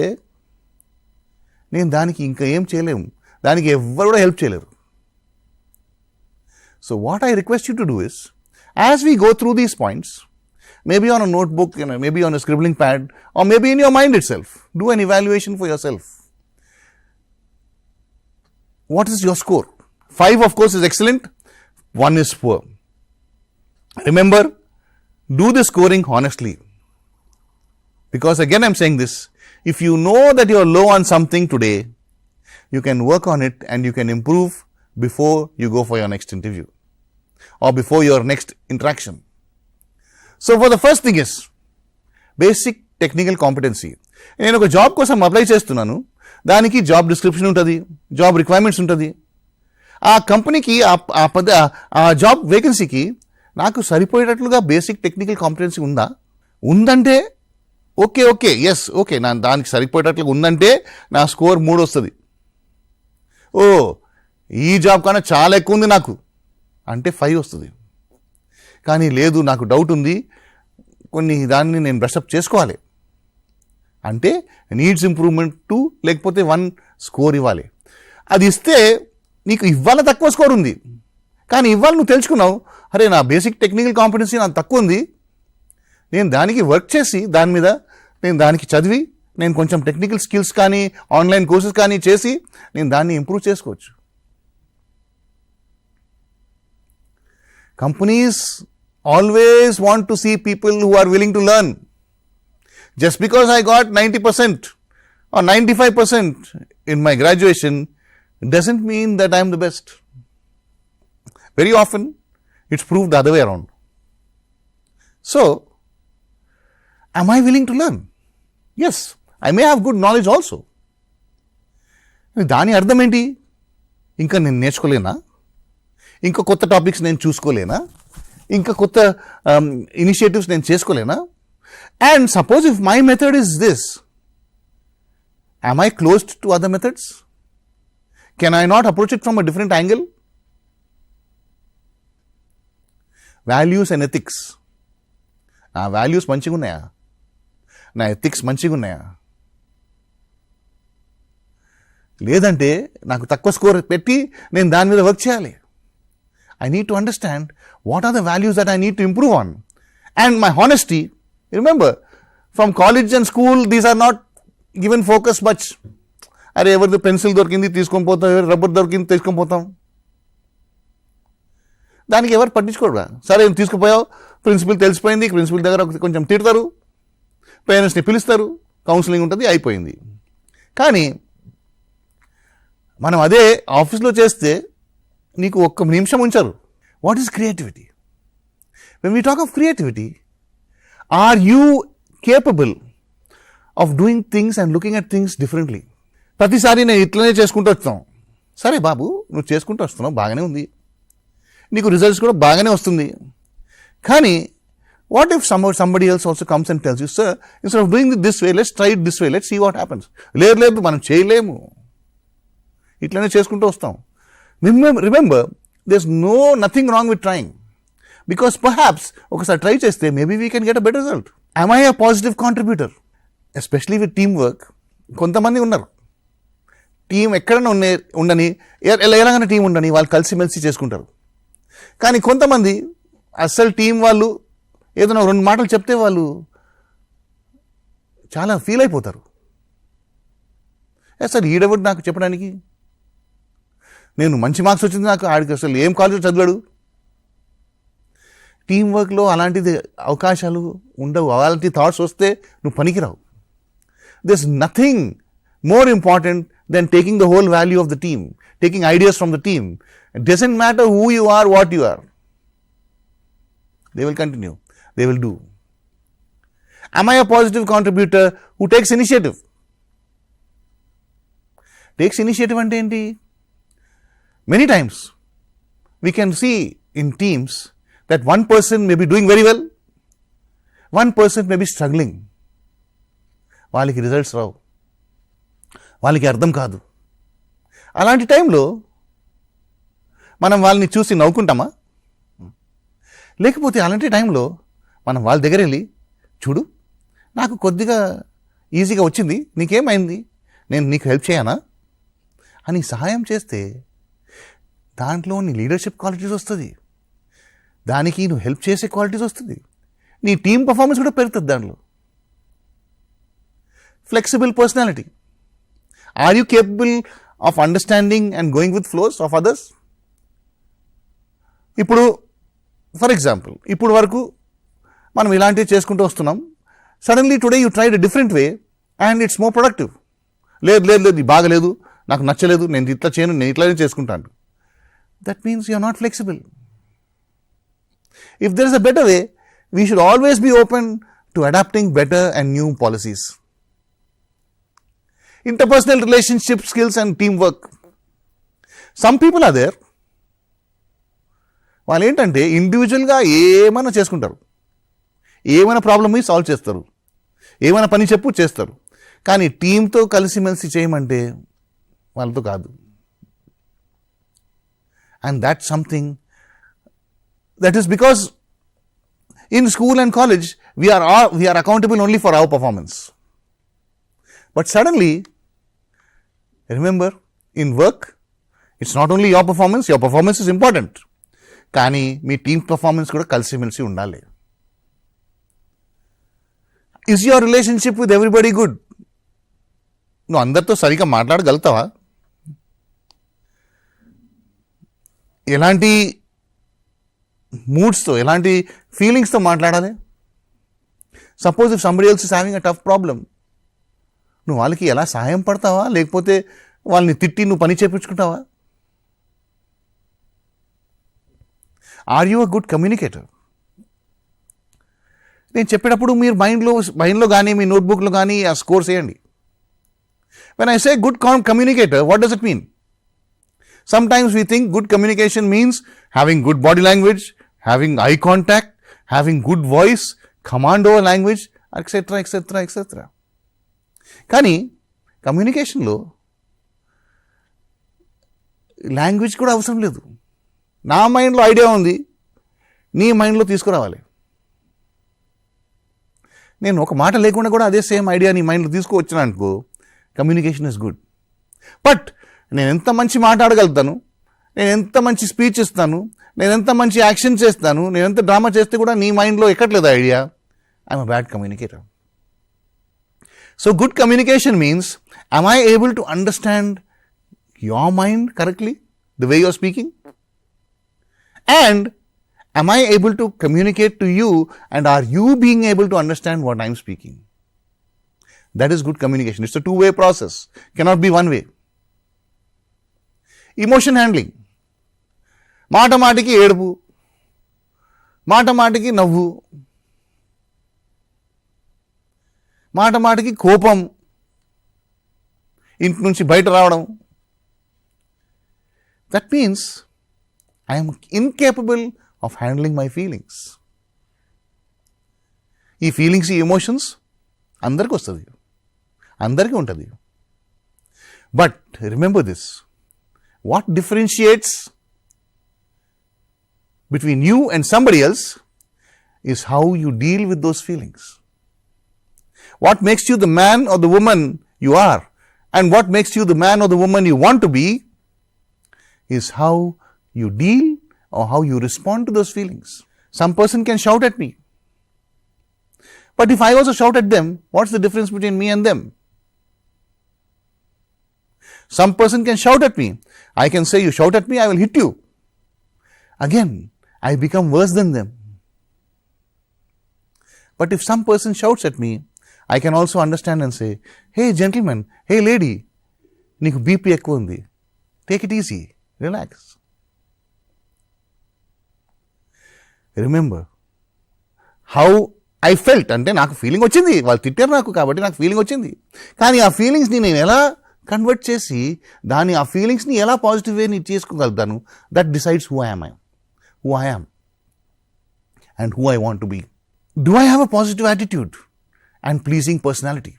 నేను దానికి ఇంకా ఏం చేయలేము, దానికి ఎవ్వరు కూడా హెల్ప్ చేయలేరు. So what I request you to do is, as we go through these points, maybe on a notebook, maybe on a scribbling pad, or maybe in your mind itself, do an evaluation for yourself. What is your score? 5 of course is excellent, 1 is poor. Remember, do the scoring honestly. Because again I'm saying this, if you know that you are low on something today, you can work on it and you can improve before you go for your next interview or before your next interaction. So for the first thing is basic technical competency. నేను ఒక job కోసం apply చేస్తున్నాను, దానికి job description ఉంటుంది, job requirements ఉంటుంది. ఆ కంపెనీకి ఆ జాబ్ వేకెన్సీకి నాకు సరిపోయేటట్లుగా బేసిక్ టెక్నికల్ కాంపిటెన్సీ ఉందా? ఉందంటే ఓకే ఎస్ ఓకే, నా దానికి సరిపోయేటట్లుగా ఉందంటే నా స్కోర్ 3 వస్తుంది. ఓ ఈ జాబ్ కన్నా చాలా ఎక్కువ ఉంది నాకు అంటే 5 వస్తుంది. కానీ లేదు, నాకు డౌట్ ఉంది, కొన్ని దాన్ని నేను బ్రషప్ చేసుకోవాలి అంటే నీడ్స్ ఇంప్రూవ్మెంట్ 2 లేకపోతే 1 స్కోర్ ఇవ్వాలి. అది ఇస్తే నీకు ఇవాళ తక్కువ స్కోర్ ఉంది, కానీ ఇవాళ నువ్వు తెలుసుకున్నావు, అరే నా బేసిక్ టెక్నికల్ కాంపిటెన్సీ నాకు తక్కువ ఉంది, నేను దానికి వర్క్ చేసి దాని మీద నేను దానికి చదివి నేను కొంచెం టెక్నికల్ స్కిల్స్ కానీ ఆన్లైన్ కోర్సెస్ కానీ చేసి నేను దాన్ని ఇంప్రూవ్ చేసుకోవచ్చు. Companies always want to see people who are willing to learn. Just because I got 90% or 95% in my graduation doesn't mean that I am the best. Very often it's proved the other way around. So, am I willing to learn? Yes, I may have good knowledge also. దాని అర్థం ఏంటి? ఇంకా నేను నేర్చుకోలేనా? ఇంకా కొత్త topics నేను చూసుకోలేనా? ఇంకా కొత్త ఇనిషియేటివ్స్ నేను చేసుకోలేనా? And suppose if my method is this, am I closed to other methods? Can I not approach it from a different angle? Values and ethics. నా వాల్యూస్ మంచిగా ఉన్నాయా? నా ఎథిక్స్ మంచిగా ఉన్నాయా? లేదంటే నాకు తక్కువ స్కోర్ పెట్టి నేను దాని మీద వర్క్ చేయాలి. I need to understand what are the values that I need to improve on. And my honesty, remember, from college and school, these are not given focus much. అరే ఎవరిది పెన్సిల్ దొరికింది తీసుకొని పోతాం, ఎవరు రబ్బర్ దొరికింది తీసుకొని పోతాం, దానికి ఎవరు పట్టించుకోరు. సరే తీసుకుపోయావు, ప్రిన్సిపల్ తెలిసిపోయింది, ప్రిన్సిపల్ దగ్గర కొంచెం తిడతారు, పేరెంట్స్ని పిలుస్తారు, కౌన్సిలింగ్ ఉంటుంది, అయిపోయింది. కానీ మనం అదే ఆఫీస్లో చేస్తే నీకు ఒక్క నిమిషం ఉంచారు. What is creativity? When we talk of creativity, are you capable of doing things and looking at things differently? ప్రతిసారి నేను ఇట్లనే చేసుకుంటూ వస్తాం. సరే బాబు, నువ్వు చేసుకుంటూ వస్తున్నావు, బాగానే ఉంది, నీకు రిజల్ట్స్ కూడా బాగానే వస్తుంది. కానీ what if somebody else also comes and tells you, sir, instead of doing it this way, let's try it this way, let's see what happens. లేదు మనం చేయలేము, ఇట్లనే చేసుకుంటూ వస్తాం. Remember, there's nothing wrong with trying, because perhaps ఒకసారి try చేస్తే maybe we can get a better result. Am I a positive contributor? Especially with teamwork. కొంతమంది ఉన్నారు, టీం ఎక్కడైనా ఉండని, ఎలాగైనా టీం ఉండని, వాళ్ళు కలిసిమెలిసి చేసుకుంటారు. కానీ కొంతమంది అస్సలు టీం వాళ్ళు ఏదైనా 2 మాటలు చెప్తే వాళ్ళు చాలా ఫీల్ అయిపోతారు. సార్ ఈడెవడు నాకు చెప్పడానికి, నేను మంచి మార్క్స్ వచ్చింది, నాకు ఆడికి అసలు ఏం కాలేజ్ చదివాడు. టీం వర్క్లో అలాంటిది అవకాశాలు ఉండవు. అలాంటి థాట్స్ వస్తే నువ్వు పనికిరావు. There's nothing more important than taking the whole value of the team, taking ideas from the team. It doesn't matter who you are, what you are. They will continue. They will do. Am I a positive contributor who takes initiative? Takes initiative ante enti? Many times we can see in teams that one person may be doing very well, one person may be struggling. వాళ్ళకి results రావు, వాళ్ళకి అర్థం కాదు. అలాంటి టైంలో మనం వాళ్ళని చూసి నవ్వుకుంటామా? లేకపోతే అలాంటి టైంలో మనం వాళ్ళ దగ్గర వెళ్ళి, చూడు నాకు కొద్దిగా ఈజీగా వచ్చింది, నీకేమైంది, నేను నీకు హెల్ప్ చేయనా అని సహాయం చేస్తే దాంట్లో నీ లీడర్షిప్ క్వాలిటీస్ వస్తుంది, దానికి నువ్వు హెల్ప్ చేసే క్వాలిటీస్ వస్తుంది, నీ టీం పర్ఫార్మెన్స్ కూడా పెరుగుతుంది. దాంట్లో flexible personality. Are you capable of understanding and going with flows of others? ఇప్పుడు ఫర్ ఎగ్జాంపుల్, ఇప్పుడు వరకు మనం ఇలాంటివి చేసుకుంటూ వస్తున్నాం. Suddenly today you tried a different way and it's more productive. లేదు ఇది బాగలేదు, నాకు నచ్చలేదు, నేను ఇట్లా చేయను, నేను ఇట్లానే చేసుకుంటాను. That means you are not flexible. If there is a better way, we should always be open to adapting better and new policies. Interpersonal relationship skills and teamwork. Some people are there, వాళ్ళు ఏంటంటే ఇండివిజువల్గా ఏమైనా చేసుకుంటారు, ఏమైనా problem solve చేస్తారు, ఏమైనా పని చేస్తారు. కానీ టీంతో కలిసిమెలిసి చేయమంటే వాళ్ళతో కాదు. And that's something that is because in school and college we are accountable only for our performance. But suddenly, remember, in work, it's not only your performance is important. కానీ మీ టీమ్ పర్ఫార్మెన్స్ కూడా కలిసిమెలిసి ఉండాలి. Is your relationship with everybody good? నువ్వు అందరితో సరిగ్గా మాట్లాడగలుగుతావా? ఎలాంటి మూడ్స్తో, ఎలాంటి ఫీలింగ్స్తో మాట్లాడాలి? Suppose if somebody else is having a tough problem, నువ్వు వాళ్ళకి ఎలా సహాయం పడతావా, లేకపోతే వాళ్ళని తిట్టి నువ్వు పని చేయించుకుంటావా? Are you a good communicator? నేను చెప్పేటప్పుడు మీరు మైండ్లో కానీ మీ నోట్బుక్లో కానీ ఆ స్కోర్స్ వేయండి. When I say good communicator, what does it mean? Sometimes we think good communication means having good body language, having eye contact, having good voice, command over language, etc., etc., etc. కానీ కమ్యూనికేషన్లో language కూడా అవసరం లేదు. నా మైండ్లో idea ఉంది, నీ మైండ్లో తీసుకురావాలి. నేను ఒక మాట లేకుండా కూడా అదే సేమ్ ఐడియా నీ మైండ్లో తీసుకువచ్చిన అనుకో, కమ్యూనికేషన్ ఇస్ గుడ్. బట్ నేను ఎంత మంచి మాట్లాడగలుగుతాను, నేను ఎంత మంచి స్పీచ్ ఇస్తాను, నేను ఎంత మంచి యాక్షన్ చేస్తాను, నేను ఎంత డ్రామా చేస్తే కూడా నీ మైండ్లో ఎక్కట్లేదు idea, I'm a bad communicator. So good communication means, am I able to understand your mind correctly, the way you're speaking? And am I able to communicate to you, and are you being able to understand what I'm speaking? That is good communication. It's a two-way process. Cannot be one way. Emotion handling. మాట మాటికి ఏడుపు, మాట మాటికి నవ్వు, మాట మాటికి కోపం, ఇంటి నుంచి బయట రావడం. That means I am incapable of handling my feelings. ఈ ఫీలింగ్స్, ఈ ఎమోషన్స్ అందరికీ వస్తుంది, అందరికీ ఉంటుంది. But remember this, what differentiates between you and somebody else is how you deal with those feelings. What makes you the man or the woman you are, and what makes you the man or the woman you want to be, is how you deal or how you respond to those feelings. Some person can shout at me, but if I also shout at them, what's the difference between me and them? Some person can shout at me. I can say, you shout at me, I will hit you. Again, I become worse than them. But if some person shouts at me, I can also understand and say, hey gentleman, hey lady, నీకు BP ఎక్కువ ఉంది, take it easy, relax. Remember how I felt. అంటే నాకు feeling వచ్చింది, వాళ్ళు తిట్టారు నాకు కాబట్టి నాకు ఫీలింగ్ వచ్చింది. కానీ ఆ ఫీలింగ్స్ని నేను ఎలా కన్వర్ట్ చేసి ఆ ఫీలింగ్స్ని ఎలా పాజిటివ్ వే నేను చేసుకోగలుగుతాను, that decides who I am and who I want to be. Do I have a positive attitude and pleasing personality?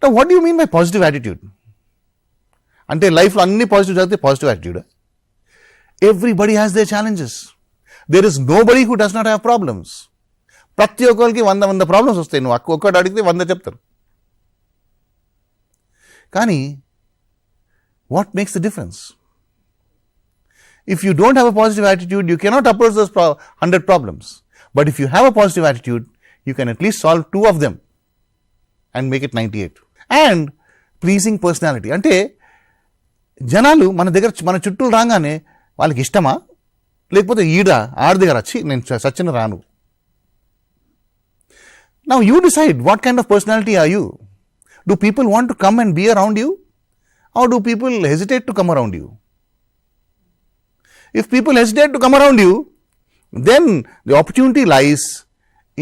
Now, what do you mean by positive attitude? అంటే లైఫ్లో అన్ని positive జరిగితే positive attitude? Everybody has their challenges. There is nobody who does not have problems. ప్రతి ఒక్కరికి 100 problems వస్తాయి. నువ్వు ఒక్కటి అడిగితే 100 చెప్తారు. కానీ what makes the difference? If you don't have a positive attitude, you cannot approach those 100 problems. But if you have a positive attitude, you can at least solve 2 of them and make it 98. And pleasing personality. అంటే జనాలు మన చుట్టూ రాగానే వాళ్ళకి ఇష్టమా, లేకపోతే ఆడి దగ్గర వచ్చి నేను సచిన రాను. Now you decide what kind of personality are you. Do people want to come and be around you, or do people hesitate to come around you? If people hesitate to come around you, then the opportunity lies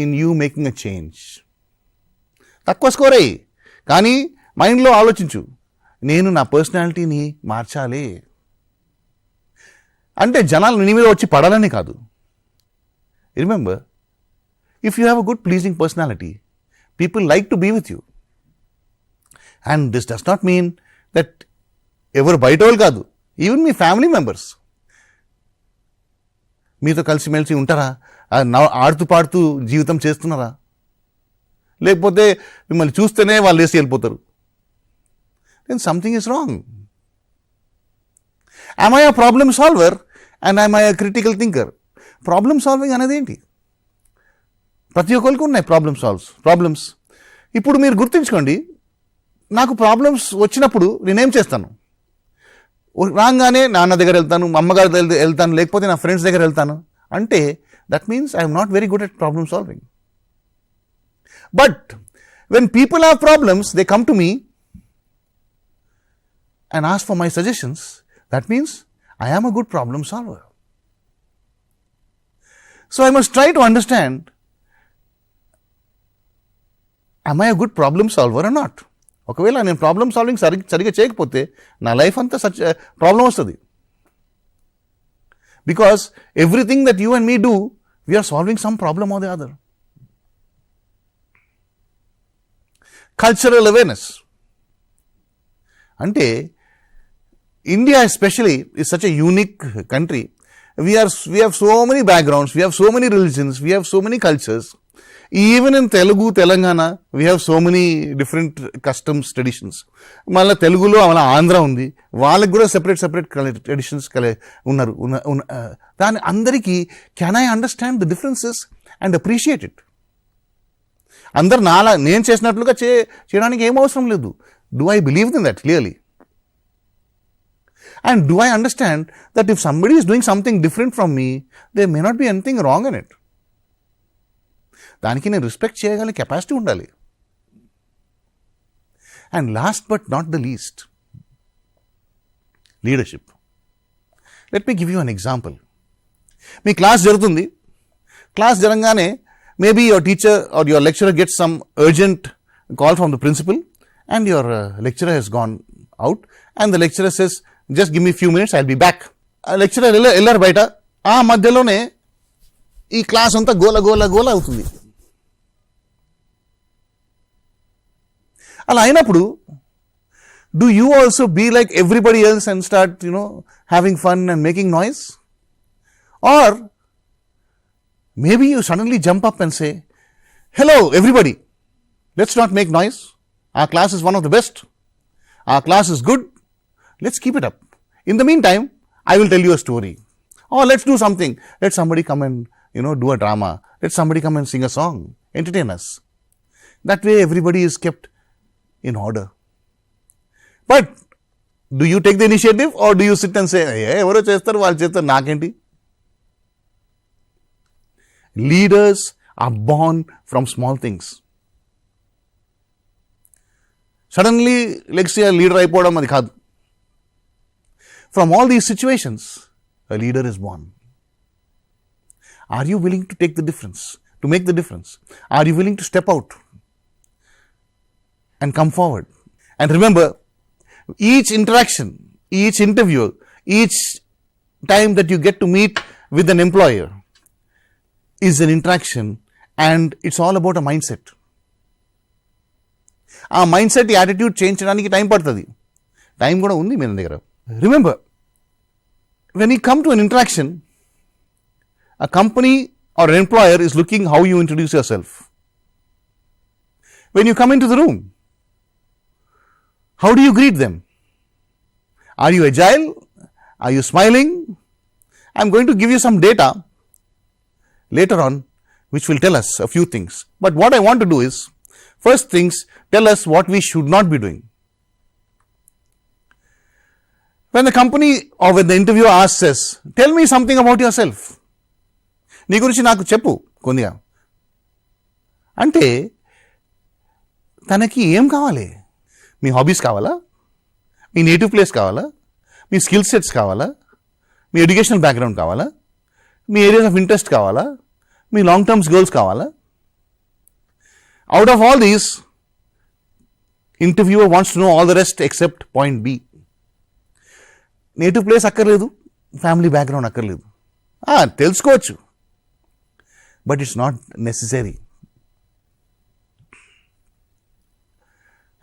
in you making a change. తక్కువ score అయ్యి, కానీ మైండ్లో ఆలోచించు, నేను నా పర్సనాలిటీని మార్చాలి. అంటే జనాలు నీ మీద వచ్చి పడాలని కాదు. Remember, if you have a good pleasing personality, people like to be with you. And this does not mean that ఎవరు బయట వాళ్ళు కాదు, ఈవెన్ మీ ఫ్యామిలీ మెంబర్స్ మీతో కలిసిమెలిసి ఉంటారా, ఆడుతూ పాడుతూ జీవితం చేస్తున్నారా, లేకపోతే మిమ్మల్ని చూస్తేనే వాళ్ళు వేసి వెళ్ళిపోతారు? Then something is wrong. Am I a problem solver and am I a critical thinker? Problem solving అనేది ఏంటి? ప్రతి ఒక్కరికి ఉన్నాయి ప్రాబ్లమ్స్. ఇప్పుడు మీరు గుర్తుంచుకోండి, నాకు ప్రాబ్లమ్స్ వచ్చినప్పుడు నేనేం చేస్తాను? రాగానే నాన్న దగ్గర వెళ్తాను, మా అమ్మగారి దగ్గర వెళ్తాను, లేకపోతే నా ఫ్రెండ్స్ దగ్గర వెళ్తాను. అంటే that means I'm not very good at problem solving. But when people have problems, they come to me and ask for my suggestions, that means I am a good problem solver. So I must try to understand, am I a good problem solver or not? ఒకవేళ నేను problem solving సరిగ్గా చేయకపోతే నా life అంతా problem వస్తుంది. Because everything that you and me do, we're solving some problem or the other. Cultural awareness అంటే India especially is such a unique country. We have so many backgrounds, we have so many religions, we have so many cultures. Even in Telugu, Telangana, we have so many different customs, traditions. Malla Telugulo amala Andhra undi, వాళ్ళకి కూడా separate traditions ఉన్నారు. దాని అందరికీ can I understand the differences and appreciate it? అందరు నాలా నేను చేసినట్లుగా చేయడానికి ఏం అవసరం లేదు. Do I believe in that clearly? And do I understand that if somebody is doing something different from me, there may not be anything wrong in it? దానికి నేను రెస్పెక్ట్ చేయగల కెపాసిటీ ఉండాలి. And last but not the least, leadership. Let me give you an example. Me class జరుగుతుంది, class జరగగానే maybe your teacher or your lecturer gets some urgent call from the principal and your lecturer has gone out and the lecturer says, just give me a few minutes, I'll be back. Lecturer ఎల్లారు బయట, ఆ మధ్యలోనే ఈ class అంతా గోల అవుతుంది. అలా అయినప్పుడు do you also be like everybody else and start having fun and making noise? Or maybe you suddenly jump up and say, hello everybody, let's not make noise, our class is one of the best, our class is good, let's keep it up. In the meantime, I will tell you a story, or let's do something, let somebody come and do a drama, let somebody come and sing a song, entertain us. That way everybody is kept in order. But do you take the initiative or do you sit and say, ఎవరో చేస్తారు వాళ్ళు చేస్తారు నాకేంటి? Leaders are born from small things. Suddenly, let's say a leader అయిపోవడం అది కాదు. From all these situations, a leader is born. Are you willing to take the difference, to make the difference? Are you willing to step out and come forward? And remember, each interaction, each interview, each time that you get to meet with an employer is an interaction, and it's all about a mindset. ఆ mind ఈ attitude change చేయడానికి time పడుతుంది. Time కూడా ఉంది మీ దగ్గర. Remember, when you come to an interaction, a company or an employer is looking how you introduce yourself. When you come into the room, how do you greet them? Are you agile? Are you smiling? I'm going to give you some data later on which will tell us a few things. But what I want to do is, first things tell us what we should not be doing. When the company or when the interviewer asks us, tell me something about yourself, నీ గురించి నాకు చెప్పు కొద్దిగా అంటే తనకి ఏం కావాలి? మీ hobbies కావాలా? మీ నేటివ్ ప్లేస్ కావాలా? మీ స్కిల్ సెట్స్ కావాలా? మీ ఎడ్యుకేషనల్ బ్యాక్గ్రౌండ్ కావాలా? మీ ఏరియాస్ ఆఫ్ ఇంట్రెస్ట్ కావాలా? మీ లాంగ్ టర్మ్స్ గోల్స్ కావాలా? Out of all these, interviewer wants to know all the rest except point B. Native place అక్కర్లేదు, ఫ్యామిలీ బ్యాక్గ్రౌండ్ అక్కర్లేదు, తెలుసుకోవచ్చు, but it's not necessary.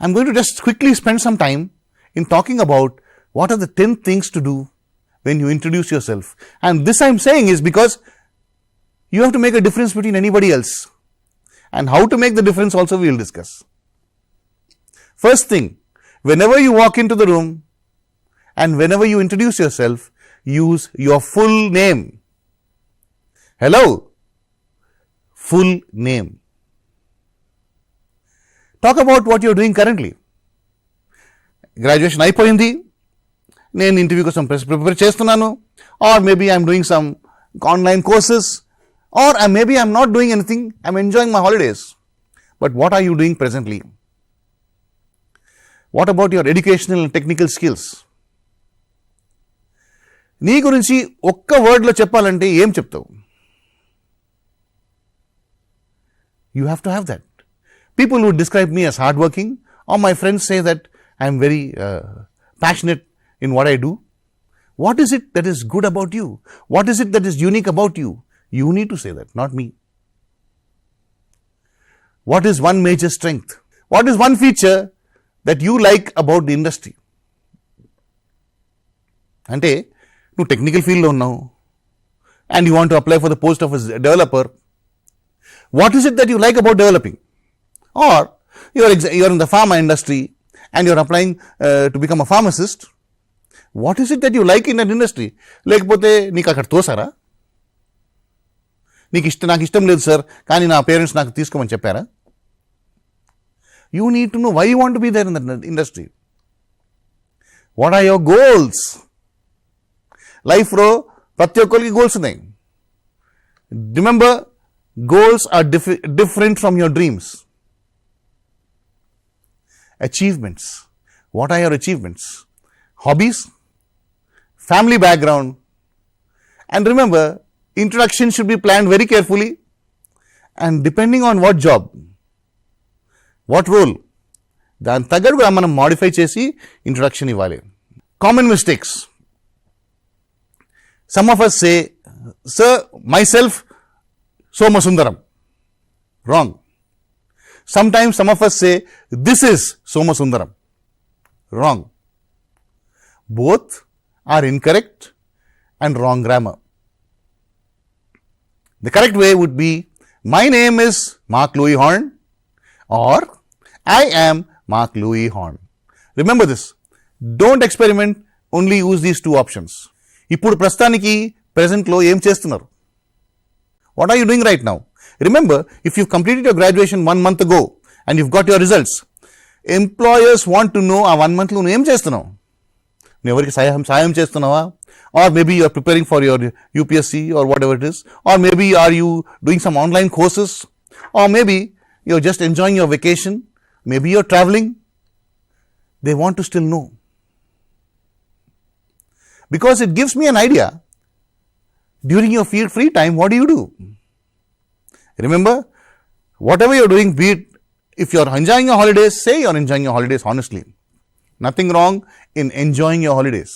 I'm going to just quickly spend some time in talking about what are the 10 things to do when you introduce yourself. And this I'm saying is because you have to make a difference between anybody else. And how to make the difference also we will discuss. First thing, whenever you walk into the room and whenever you introduce yourself, use your full name. Hello, full name. Talk about what you're doing currently. Graduation అయిపోయింది, నేను interview కోసం prepare చేస్తున్నాను, or maybe I'm doing some online courses, or maybe I'm not doing anything, I'm enjoying my holidays. But what are you doing presently? What about your educational and technical skills? నీ గురించి ఒక్క వర్డ్లో చెప్పాలంటే ఏం చెప్తావు? You have to have that. People would describe me as hardworking, or my friends say that I am very passionate in what I do. What is it that is good about you? What is it that is unique about you? You need to say that, not me. What is one major strength? What is one feature that you like about the industry? అంటే నువ్వు technical ఫీల్డ్లో ఉన్నావు and you want to apply for the post of a developer. What is it that you like about developing? Or you're in the pharma industry and you're applying to become a pharmacist. What is it that you like in that industry? లేకపోతే నీకు అక్కడ తోసారా? నాకు ఇష్టం లేదు sir, కానీ నా parents నాకు తీసుకోమని చెప్పారా? You need to know why you want to be there in that industry. What are your goals? లైఫ్లో ప్రతి ఒక్కరికి గోల్స్ ఉన్నాయి. Remember, goals are different from your dreams. Achievements. What are your achievements? Hobbies, family background, and remember, introduction should be planned very carefully, and depending on what job, what role, దాని తగ్గట్టుగా మనం modify చేసి introduction ఇవ్వాలి. Common mistakes. Some of us say, sir, myself, 𝗧𝗧 wrong. Sometimes some of us say, this is 𝗧𝗧 wrong. Both are incorrect and wrong grammar. The correct way would be, my name is 𝗧𝗧 Horne, or I am 𝗧𝗧 Horne. Remember this. Don't experiment, only use these two options. ఇప్పుడు ప్రస్తుతానికి ప్రెజెంట్లో ఏం చేస్తున్నారు? What are you doing right now? Remember, if you've completed your graduation 1 month ago and you've got your results, employers want to know ఆ 1 monthలో నువ్వు ఏం చేస్తున్నావు? నువ్వు ఎవరికి సాయం చేస్తున్నావా? Or maybe you are preparing for your UPSC or whatever it is. Or maybe are you doing some online courses? Or maybe you're just enjoying your vacation. Maybe you're traveling. They want to still know. Because it gives me an idea. During your free time, what do you do? Remember, whatever you're doing, be it if you're enjoying your holidays, say you're enjoying your holidays honestly. Nothing wrong in enjoying your holidays.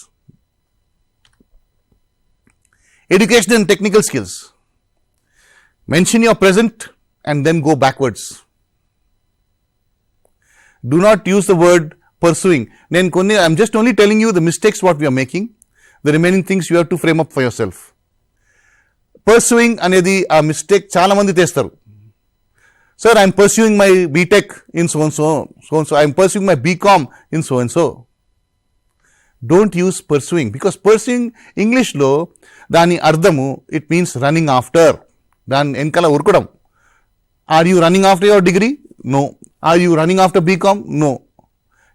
Education and technical skills. Mention your present and then go backwards. Do not use the word pursuing. I'm just only telling you the mistakes what we are making. The remaining things you have to frame up for yourself. Pursuing అనేది ఆ mistake చాలా మంది చేస్తారు. Sir, I am pursuing my BTech in so and so. I am pursuing my BCom in so and so. Don't use pursuing, because pursuing English లో దాని అర్థము it means running after. దాని వెనకాల ఉరకడం. Are you running after your degree? No. Are you running after BCom? No.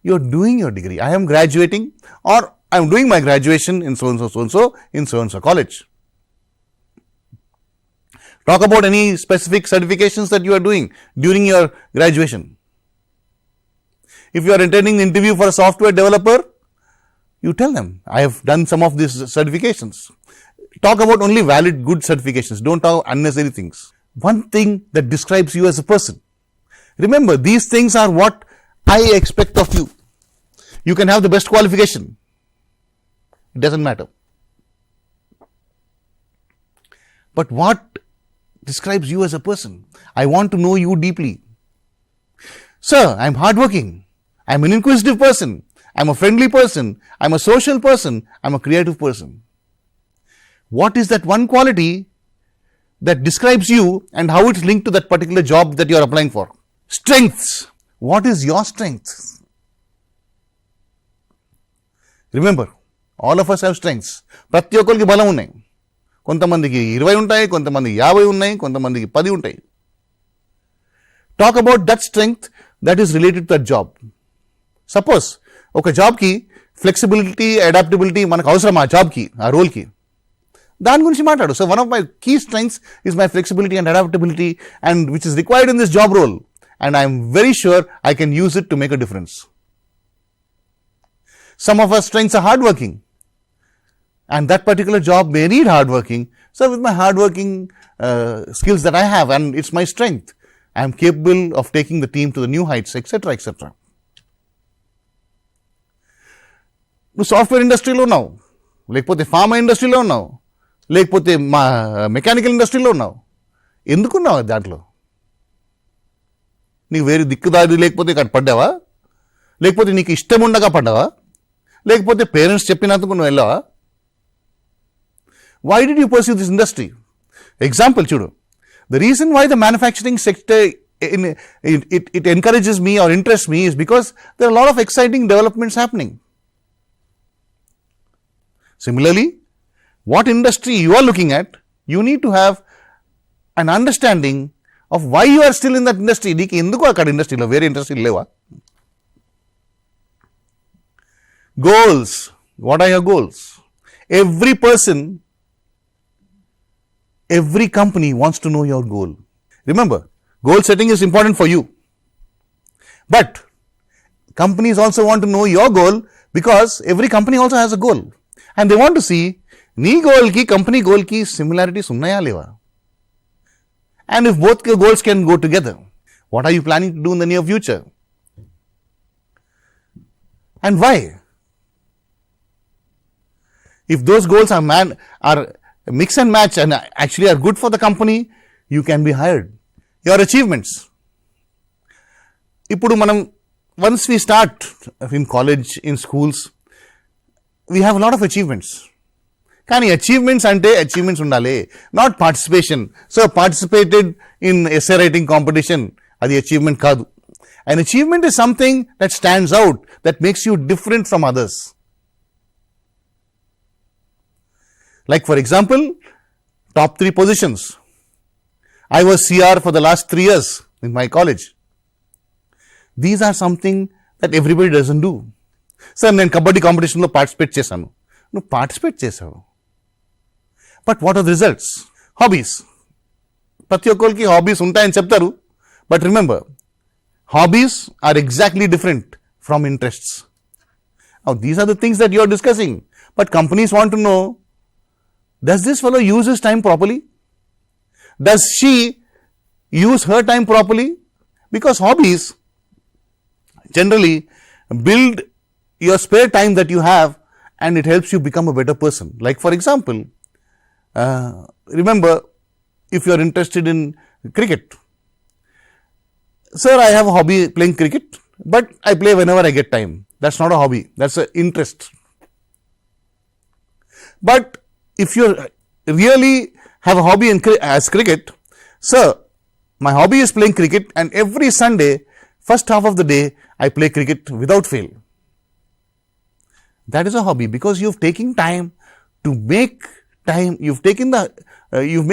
You are doing your degree. I am graduating, or I am doing my graduation in so and so in so and so college. Talk about any specific certifications that you are doing during your graduation. If you are attending the interview for a software developer, you tell them, I have done some of these certifications. Talk about only valid, good certifications. Don't talk unnecessary things. One thing that describes you as a person. Remember, these things are what I expect of you. You can have the best qualification. It doesn't matter. But what describes you as a person? I want to know you deeply. Sir, I'm hardworking. I'm an inquisitive person. I'm a friendly person. I'm a social person. I'm a creative person. What is that one quality that describes you and how it's linked to that particular job that you're applying for? Strengths. What is your strength? Remember, all of us have strengths. ప్రతి ఒక్కరికి బలం ఉన్నాయి. కొంతమందికి 20 ఉంటాయి, కొంతమందికి 50 ఉన్నాయి, కొంతమందికి 10 ఉంటాయి. Talk about that strength that is related to that job. Suppose ఒక జాబ్కి ఫ్లెక్సిబిలిటీ, అడాప్టబిలిటీ మనకు అవసరం ఆ జాబ్కి, ఆ రోల్కి. దాని గురించి మాట్లాడు. So one of my key strengths is my flexibility and adaptability, and which is required in this job role, and I am very sure I can use it to make a difference. Some of our strengths are hardworking, and that particular job may need hardworking. So with my hardworking skills that I have, and it's my strength, I am capable of taking the team to the new heights, etc., etc. నువ్వు software ఇండస్ట్రీలో ఉన్నావు, లేకపోతే pharma ఇండస్ట్రీలో ఉన్నావు, లేకపోతే mechanical ఇండస్ట్రీలో ఉన్నావు. ఎందుకున్నావు దాంట్లో? నీకు వేరే దిక్కుదారి లేకపోతే ఇక్కడ పడ్డావా? లేకపోతే నీకు ఇష్టం ఉండగా పడ్డావా? లేకపోతే పేరెంట్స్ చెప్పినందుకు నువ్వు వెళ్ళావా? Why did you perceive this industry? Example చూడు. The reason why the manufacturing sector it encourages me or interests me is because there are a lot of exciting developments happening. Similarly, what industry you are looking at, you need to have an understanding of why you are still in that industry. నీకు ఎందుకు అక్కడ ఇండస్ట్రీలో వేరే ఇండస్ట్రీలు లేవా? Goals. What are your goals? Every person, every company wants to know your goal. Remember, goal setting is important for you. But companies also want to know your goal because every company also has a goal. And they want to see నీ goal ki, company goal ki similarities unnaya leva. And if both goals can go together, what are you planning to do in the near future? And why? If those goals are mix and match and actually are good for the company, you can be hired. Your achievements. ఇప్పుడు మనం once we start in college, in schools, we have a lot of achievements. కానీ achievements అంటే achievements ఉండాలి, not participation. So participated in essay writing competition, అది achievement కాదు. An achievement is something that stands out, that makes you different from others. Like for example, top 3 positions. I was CR for the last 3 years in my college. These are something that everybody doesn't do. Sir, నేను కబడ్డీ కాంపిటీషన్లో participate చేశాను. నువ్వు participate చేసావు, but what are the results? Hobbies. ప్రతి ఒక్కరికి hobbies ఉంటాయని చెప్తారు, but remember, hobbies are exactly different from interests. These are the things that you are discussing, but companies want to know, does this fellow use his time properly? Does she use her time properly? Because hobbies generally build your spare time that you have, and it helps you become a better person. Like for example, remember, if you are interested in cricket, sir, I have a hobby playing cricket, but I play whenever I get time. That's not a hobby, that's an interest. But if you really have a hobby as cricket, sir, my hobby is playing cricket, and every Sunday, first half of the day, I play cricket without fail. That is a hobby because you've taken time to make time, you've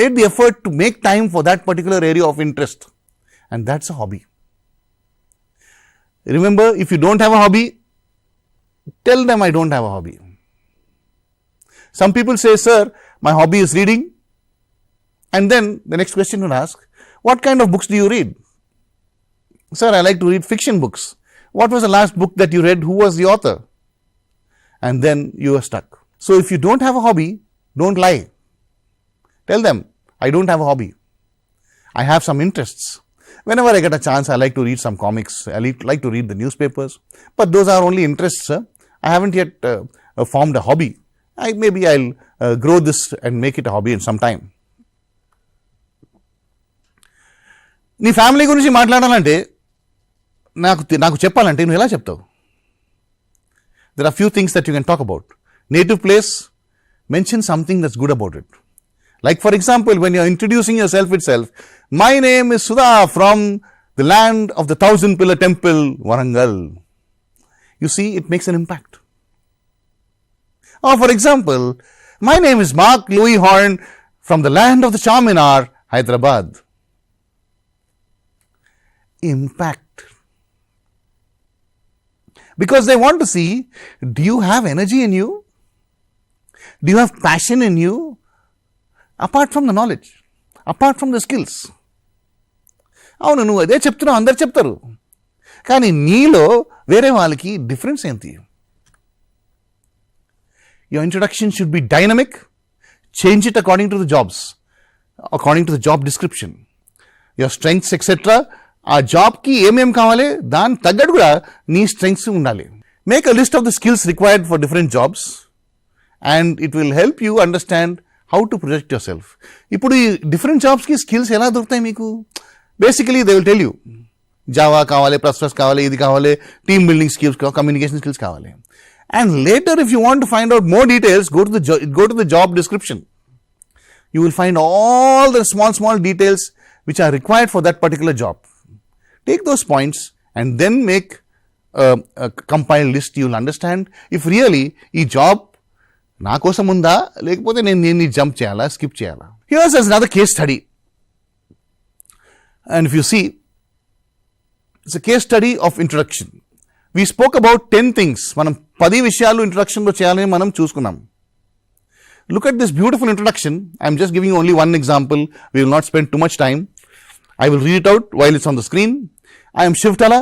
made the effort to make time for that particular area of interest, and that's a hobby. Remember, if you don't have a hobby, tell them I don't have a hobby. Some people say, sir, my hobby is reading, and then the next question you'll ask, what kind of books do you read? Sir, I like to read fiction books. What was the last book that you read? Who was the author? And then you are stuck. So if you don't have a hobby, don't lie. Tell them, I don't have a hobby. I have some interests. Whenever I get a chance, I like to read some comics. I like to read the newspapers. But those are only interests, sir. I haven't yet formed a hobby. Maybe I'll grow this and make it a hobby in some time. నీ family గురించి మాట్లాడాలంటే, నాకు చెప్పాలంటే నువ్వు ఎలా చెప్తావు? There are few things that you can talk about. Native place, mention something that's good about it. Like for example, when you're introducing yourself itself, my name is Sudha from the land of the 1000-pillar temple, Warangal. You see, it makes an impact. Or for example, my name is Mark Louis Horne from the land of the Charminar, Hyderabad. Impact. Because they want to see, do you have energy in you? Do you have passion in you? Apart from the knowledge, apart from the skills. అవును, నువ్వు అదే చెప్తున్నావు, అందరు చెప్తారు, కానీ నీలో వేరే వాళ్ళకి డిఫరెన్స్ ఏంటి? Your introduction should be dynamic. Change it according to the jobs, according to the job description. Your strengths, etc. ఆ జాబ్కి ఏమేమి కావాలి, దాని తగ్గట్టు కూడా నీ స్ట్రెంగ్స్ ఉండాలి. Make a list of the skills required for different jobs and it will help you understand how to project yourself. ఇప్పుడు ఈ డిఫరెంట్ జాబ్స్కి స్కిల్స్ ఎలా దొరుకుతాయి మీకు? Basically they will tell you Java కావాలి, ప్లస్ కావాలి, ఇది కావాలి, టీమ్ బిల్డింగ్ స్కిల్స్ కావాలి, కమ్యూనికేషన్ స్కిల్స్ కావాలి. And later if you want to find out more details, go to the job description. You will find all the small details which are required for that particular job. Take those points and then make a compiled list. You will understand if really ఈ job నా కోసం ఉందా లేకపోతే నేను jump చేయాలా, skip చేయాలా. Here's another case study. And if you see, it's a case study of introduction. We spoke about 10 things. మనం 10 విషయాలు ఇంట్రొడక్షన్లో చేయాలని మనం చూసుకున్నాం. Look at this beautiful introduction. I'm just giving you only one example. We will not spend too much time. I will read it out while it's on the screen. I am 𝗧𝗦𝗔𝗧.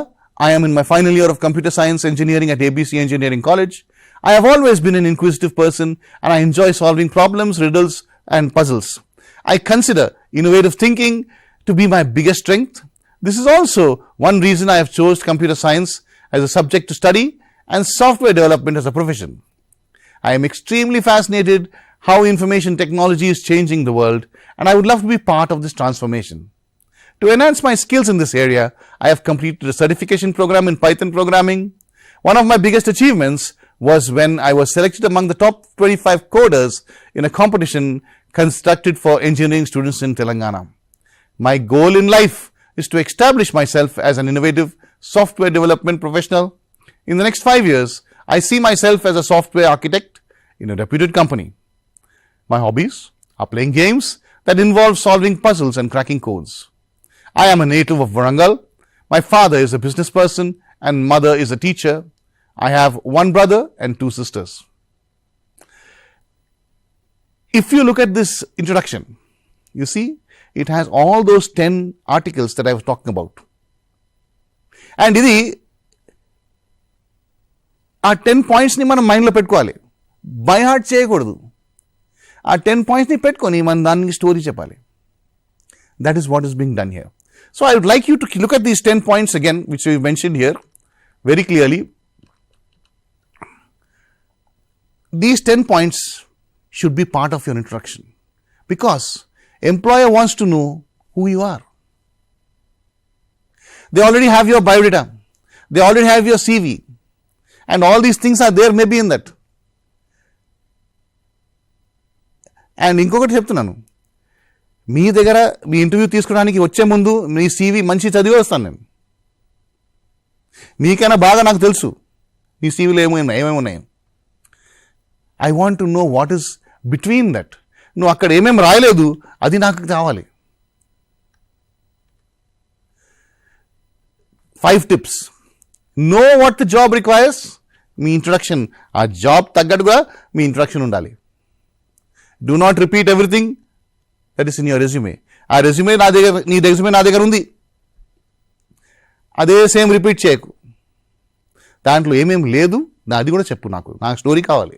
I am in my final year of computer science engineering at ABC Engineering College. I have always been an inquisitive person and I enjoy solving problems, riddles and puzzles. I consider innovative thinking to be my biggest strength. This is also one reason I have chosen computer science as a subject to study and software development as a profession. I am extremely fascinated how information technology is changing the world and I would love to be part of this transformation. To enhance my skills in this area, I have completed a certification program in Python programming. One of my biggest achievements was when I was selected among the top 25 coders in a competition constructed for engineering students in Telangana. My goal in life is to establish myself as an innovative software development professional. In the next 5 years, I see myself as a software architect in a reputed company. My hobbies are playing games that involve solving puzzles and cracking codes. I am a native of Warangal. My father is a business person and mother is a teacher. I have one brother and 2 sisters. If you look at this introduction, you see it has all those 10 articles that I was talking about. And ఇది ఆ 10 పాయింట్స్ని మనం మైండ్లో పెట్టుకోవాలి, by heart చేయకూడదు. ఆ 10 పాయింట్స్ని పెట్టుకొని మనం దానికి స్టోరీ చెప్పాలి. That is what is being done here. So I would like you to look at these 10 points again, which we mentioned here very clearly. These 10 points should be part of your introduction because employer wants to know who you are. They already have your biodata. They already have your CV. And all these things are there maybe in that. And ఇంకొకటి చెప్తున్నాను, మీ దగ్గర మీ interview తీసుకోవడానికి వచ్చే ముందు మీ CV మంచి చదివి వస్తాను నేను. మీకైనా బాగా నాకు తెలుసు మీ CVలో ఏమేమి ఉన్నాయి. I want to know what is between that. నువ్వు అక్కడ ఏమేమి రాయలేదు అది నాకు కావాలి. 5 tips. Know what the job requires. Me introduction ఆ జాబ్ తగ్గట్టుగా మీ ఇంట్రొడక్షన్ ఉండాలి. Do not repeat everything that is in your resume. ఆ రెజ్యూమే నీ రెజ్యూమే నా దగ్గర ఉంది, అదే సేమ్ రిపీట్ చేయకు. దాంట్లో ఏమేమి లేదు అది కూడా చెప్పు, నాకు స్టోరీ కావాలి.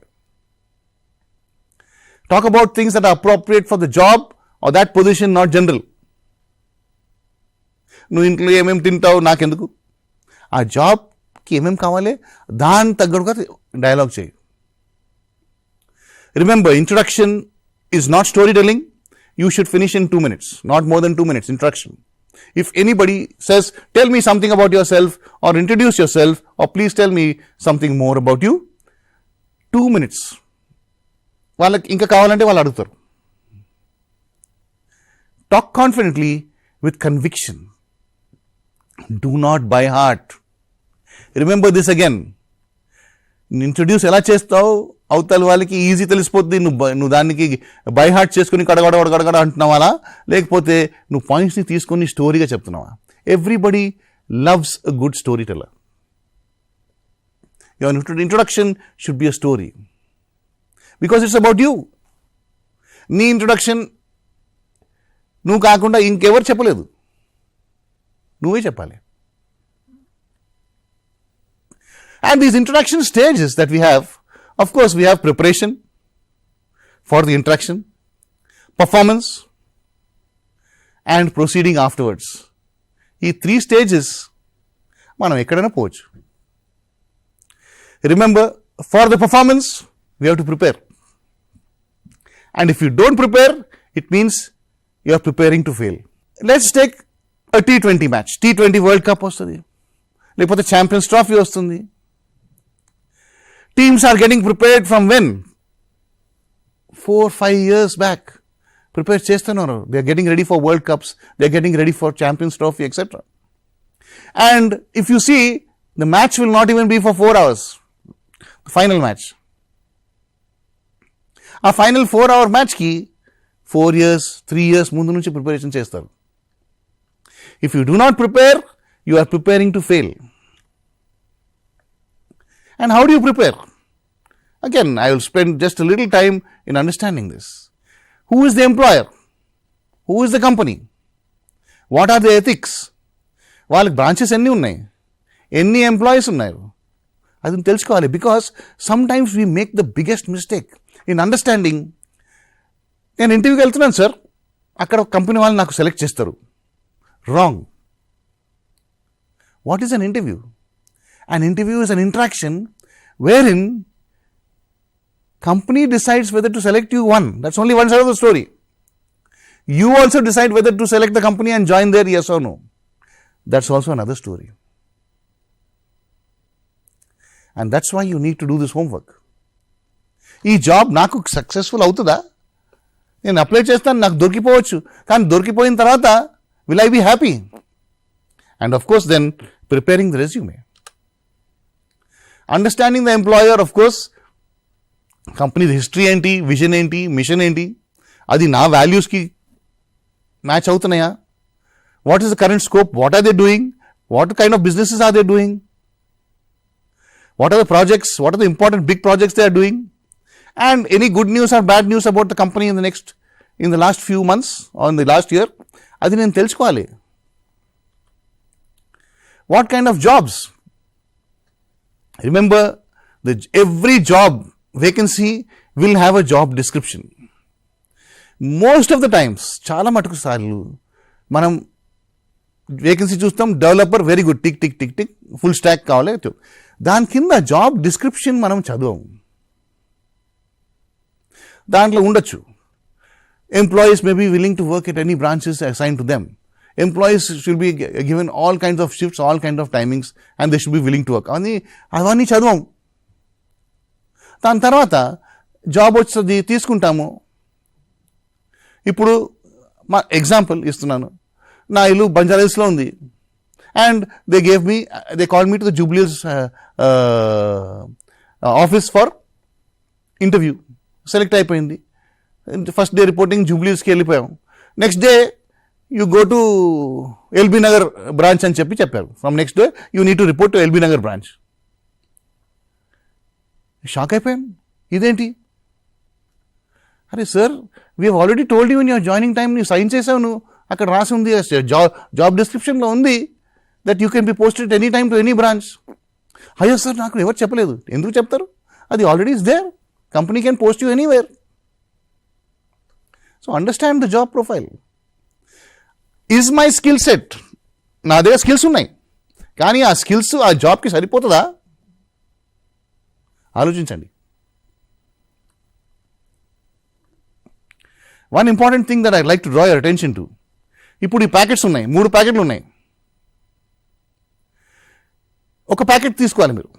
Talk about things that are appropriate for the job or that position, not general. నువ్వు ఇంట్లో ఏమేమి తింటావు నాకెందుకు, ఆ జాబ్కి ఏమేమి కావాలి దాని తగ్గట్టుగా డైలాగ్ చేయి. Remember, introduction is not storytelling. You should finish in 2 minutes, not more than 2 minutes introduction. If anybody says, tell me something about yourself or introduce yourself or please tell me something more about you, 2 minutes. వాళ్ళకి ఇంకా కావాలంటే వాళ్ళు అడుగుతారు. Talk confidently with conviction. Do not by heart. Remember this again. Introduce ఎలా చేస్తావు అవతల వాళ్ళకి easy తెలిసిపోద్ది. నువ్వు దానికి బై హార్ట్ చేసుకుని గడగడ అంటున్నావా, లేకపోతే నువ్వు పాయింట్స్ని తీసుకొని స్టోరీగా చెప్తున్నావా? Everybody loves a good story teller. Your introduction should be a story because it's about you. నీ ఇంట్రొడక్షన్ నువ్వు కాకుండా ఇంకెవరు చెప్పలేదు, నువ్వే చెప్పాలి. And these introduction stages that we have, of course, we have preparation for the introduction, performance, and proceeding afterwards. ఈ 3 stages మనం ఎక్కడైనా పోవచ్చు. remember, for the performance, we have to prepare. And if you don't prepare, it means you are preparing to fail. Let's take a T20 match. T20 World Cup వస్తుంది, లేకపోతే champions trophy వస్తుంది. Teams are getting prepared from when? 4-5 years back. Prepare చేస్తున్నారు. They are getting ready for World Cups. They are getting ready for Champions Trophy, etc. And if you see, the match will not even be for 4 hours. The final match. ఆ final 4-hour మ్యాచ్కి 4 years, 3 years ముందు నుంచి preparation చేస్తారు. If you do not prepare, you are preparing to fail. And how do you prepare? Again, I will spend just a little time in understanding this. Who is the employer? Who is the company? What are the ethics? వాళ్ళకి branches ఎన్ని ఉన్నాయి, ఎన్ని employees ఉన్నారు, అది తెలుసుకోవాలి. Because some times we make the biggest mistake in understanding. నేను ఇంటర్వ్యూకి వెళ్తున్నాను సార్, అక్కడ కంపెనీ వాళ్ళు నాకు సెలెక్ట్ చేస్తారు. Wrong. What is an interview? An interview is an interaction wherein company decides whether to select you. That's only one side of the story. You also decide whether to select the company and join there, yes or no. That's also another story. And that's why you need to do this homework. ఈ job నాకు successful అవుతుందా? నేను apply చేస్తాను, నాకు దొరికిపోవచ్చు, కానీ దొరికిపోయిన తర్వాత will I be happy? And of course then preparing the resume. Understanding the employer, of course company history ఏంటి, విజన్ ఏంటి, మిషన్ ఏంటి, అది నా వాల్యూస్కి మ్యాచ్ అవుతున్నాయా? What is the current scope? What are they doing? What kind of businesses are they doing? What are the projects? What are the important big projects they are doing? And any good news or bad news about the company in the last few months or in the last year? అది నేను తెలుసుకోవాలి. What kind of jobs? Remember, every job vacancy will have a job description. Most of the times, చాలా మటుకు సార్లు మనం vacancy చూస్తాం, developer very good, tick tick tick tick, full stack కావాలి. దాని కింద జాబ్ డిస్క్రిప్షన్ మనం చదవం. దాంట్లో ఉండొచ్చు, employees may be willing to work at any branches assign to them. Employees should be given all kinds of shifts, all kind of timings, and they should be willing to work. అవన్నీ చదవం. దాని తర్వాత job వచ్చి తీసుకుంటాము. ఇప్పుడు మా example ఇస్తున్నాను, నా ఇల్లు బంజారాహిల్స్లో ఉంది, and they called me to the 𝗹𝗶𝗸 office for interview. Select అయిపోయింది. ఫస్ట్ డే రిపోర్టింగ్ 𝗹𝗶్కి వెళ్ళిపోయాం. Next day you go to 𝗹𝗵 Nagar branch అని చెప్పారు. From next day you need to report to 𝗹𝗵 Nagar branch. Shock అయిపోయాను, ఇదేంటి? అరే sir, we have already told you in your joining time, నువ్వు sign చేసావు, నువ్వు అక్కడ రాసి ఉంది, జాబ్ డిస్క్రిప్షన్లో ఉంది that you can be posted any time to any branch. అయ్యో సార్, నాకు ఎవరు చెప్పలేదు. ఎందుకు చెప్తారు? అది already is there. Company can post you anywhere. So understand the job profile. Is my skill set? నా దగ్గర స్కిల్స్ ఉన్నాయి, కానీ ఆ స్కిల్స్ ఆ జాబ్కి సరిపోతుందా? ఆలోచించండి. One important thing that I like to draw your attention to. ఇప్పుడు ఈ ప్యాకెట్స్ ఉన్నాయి, 3 ప్యాకెట్లు ఉన్నాయి. ఒక ప్యాకెట్ తీసుకోవాలి మీరు.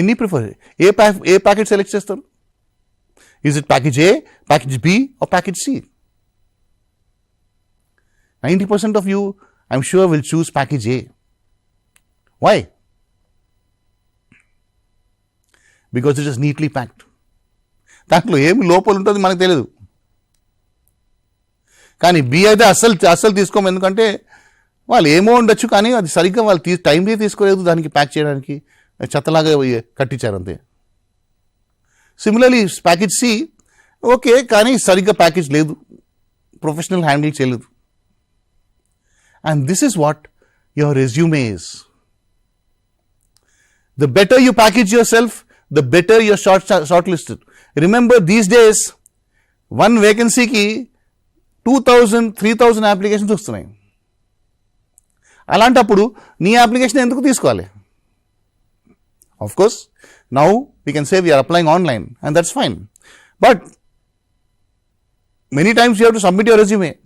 ఎన్ని ప్రిఫర్? ఏ ప్యాకెట్ సెలెక్ట్ చేస్తారు? Is it package A, package B or package C? 90% of you I'm sure will choose package A. Why? Because it is neatly packed. దాంట్లో ఏమి లోపల ఉంటుంది మనకు తెలియదు. కానీ బి అయితే అస్సలు తీసుకోము, ఎందుకంటే వాళ్ళు ఏమో ఉండొచ్చు, కానీ అది సరిగ్గా వాళ్ళు టైంలీ తీసుకోలేదు, దానికి ప్యాక్ చేయడానికి చెత్తలాగా కట్టించారు అంతే. సిమిలర్లీ ప్యాకేజ్ సి ఓకే, కానీ సరిగ్గా ప్యాకేజ్ లేదు, ప్రొఫెషనల్ హ్యాండిల్ చేయలేదు. And this is what your resume is. The better you package yourself, the better your shortlisted. Remember these days one వేకెన్సీకి 2000, 3000 అప్లికేషన్స్ వస్తున్నాయి. అలాంటప్పుడు నీ అప్లికేషన్ ఎందుకు తీసుకోవాలి? Of course, now we can say we are applying online, and that's fine. But many times you have to submit your resume.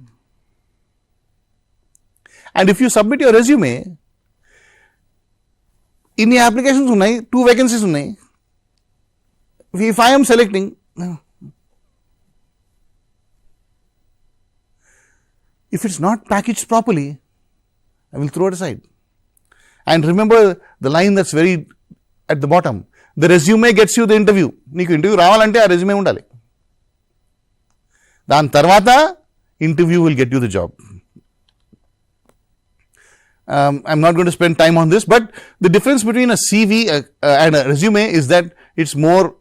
And if you submit your resume, in the applications unnai, 2 vacancies unnai. If I am selecting, if it's not packaged properly, I will throw it aside. And remember the line that's very at the bottom. The resume gets you the interview. Neeku interview ravalante aa resume undali. Dan tarvata interview will get you the job. I'm not going to spend time on this, but the difference between a CV and a resume is that it's more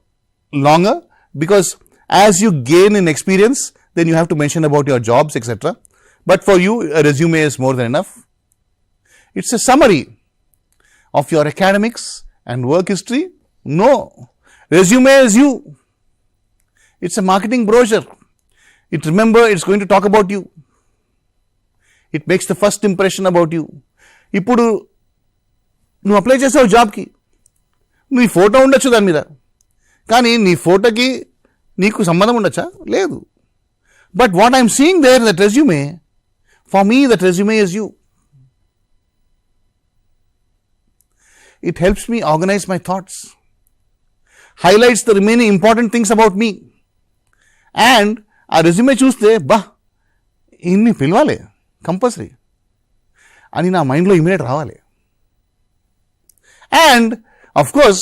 longer, because as you gain in experience, then you have to mention about your jobs, etc. But for you, a resume is more than enough. It's a summary of your academics and work history. No, resume is you. It's a marketing brochure. Remember, it's going to talk about you. It makes the first impression about you. ఇప్పుడు నువ్వు apply చేసావు జాబ్కి, నీ photo ఉండొచ్చు దాని మీద, కానీ నీ ఫోటోకి నీకు సంబంధం ఉండొచ్చా? లేదు. But what I'm seeing there that resume, for me that resume is you. It helps me organize my thoughts, highlights the remaining important things about me. And ఆ రెజ్యూమే చూస్తే ఇన్ని పిలవాలి కంపల్సరీ అని నా మైండ్లో ఇమీడియట్ రావాలి. And of course,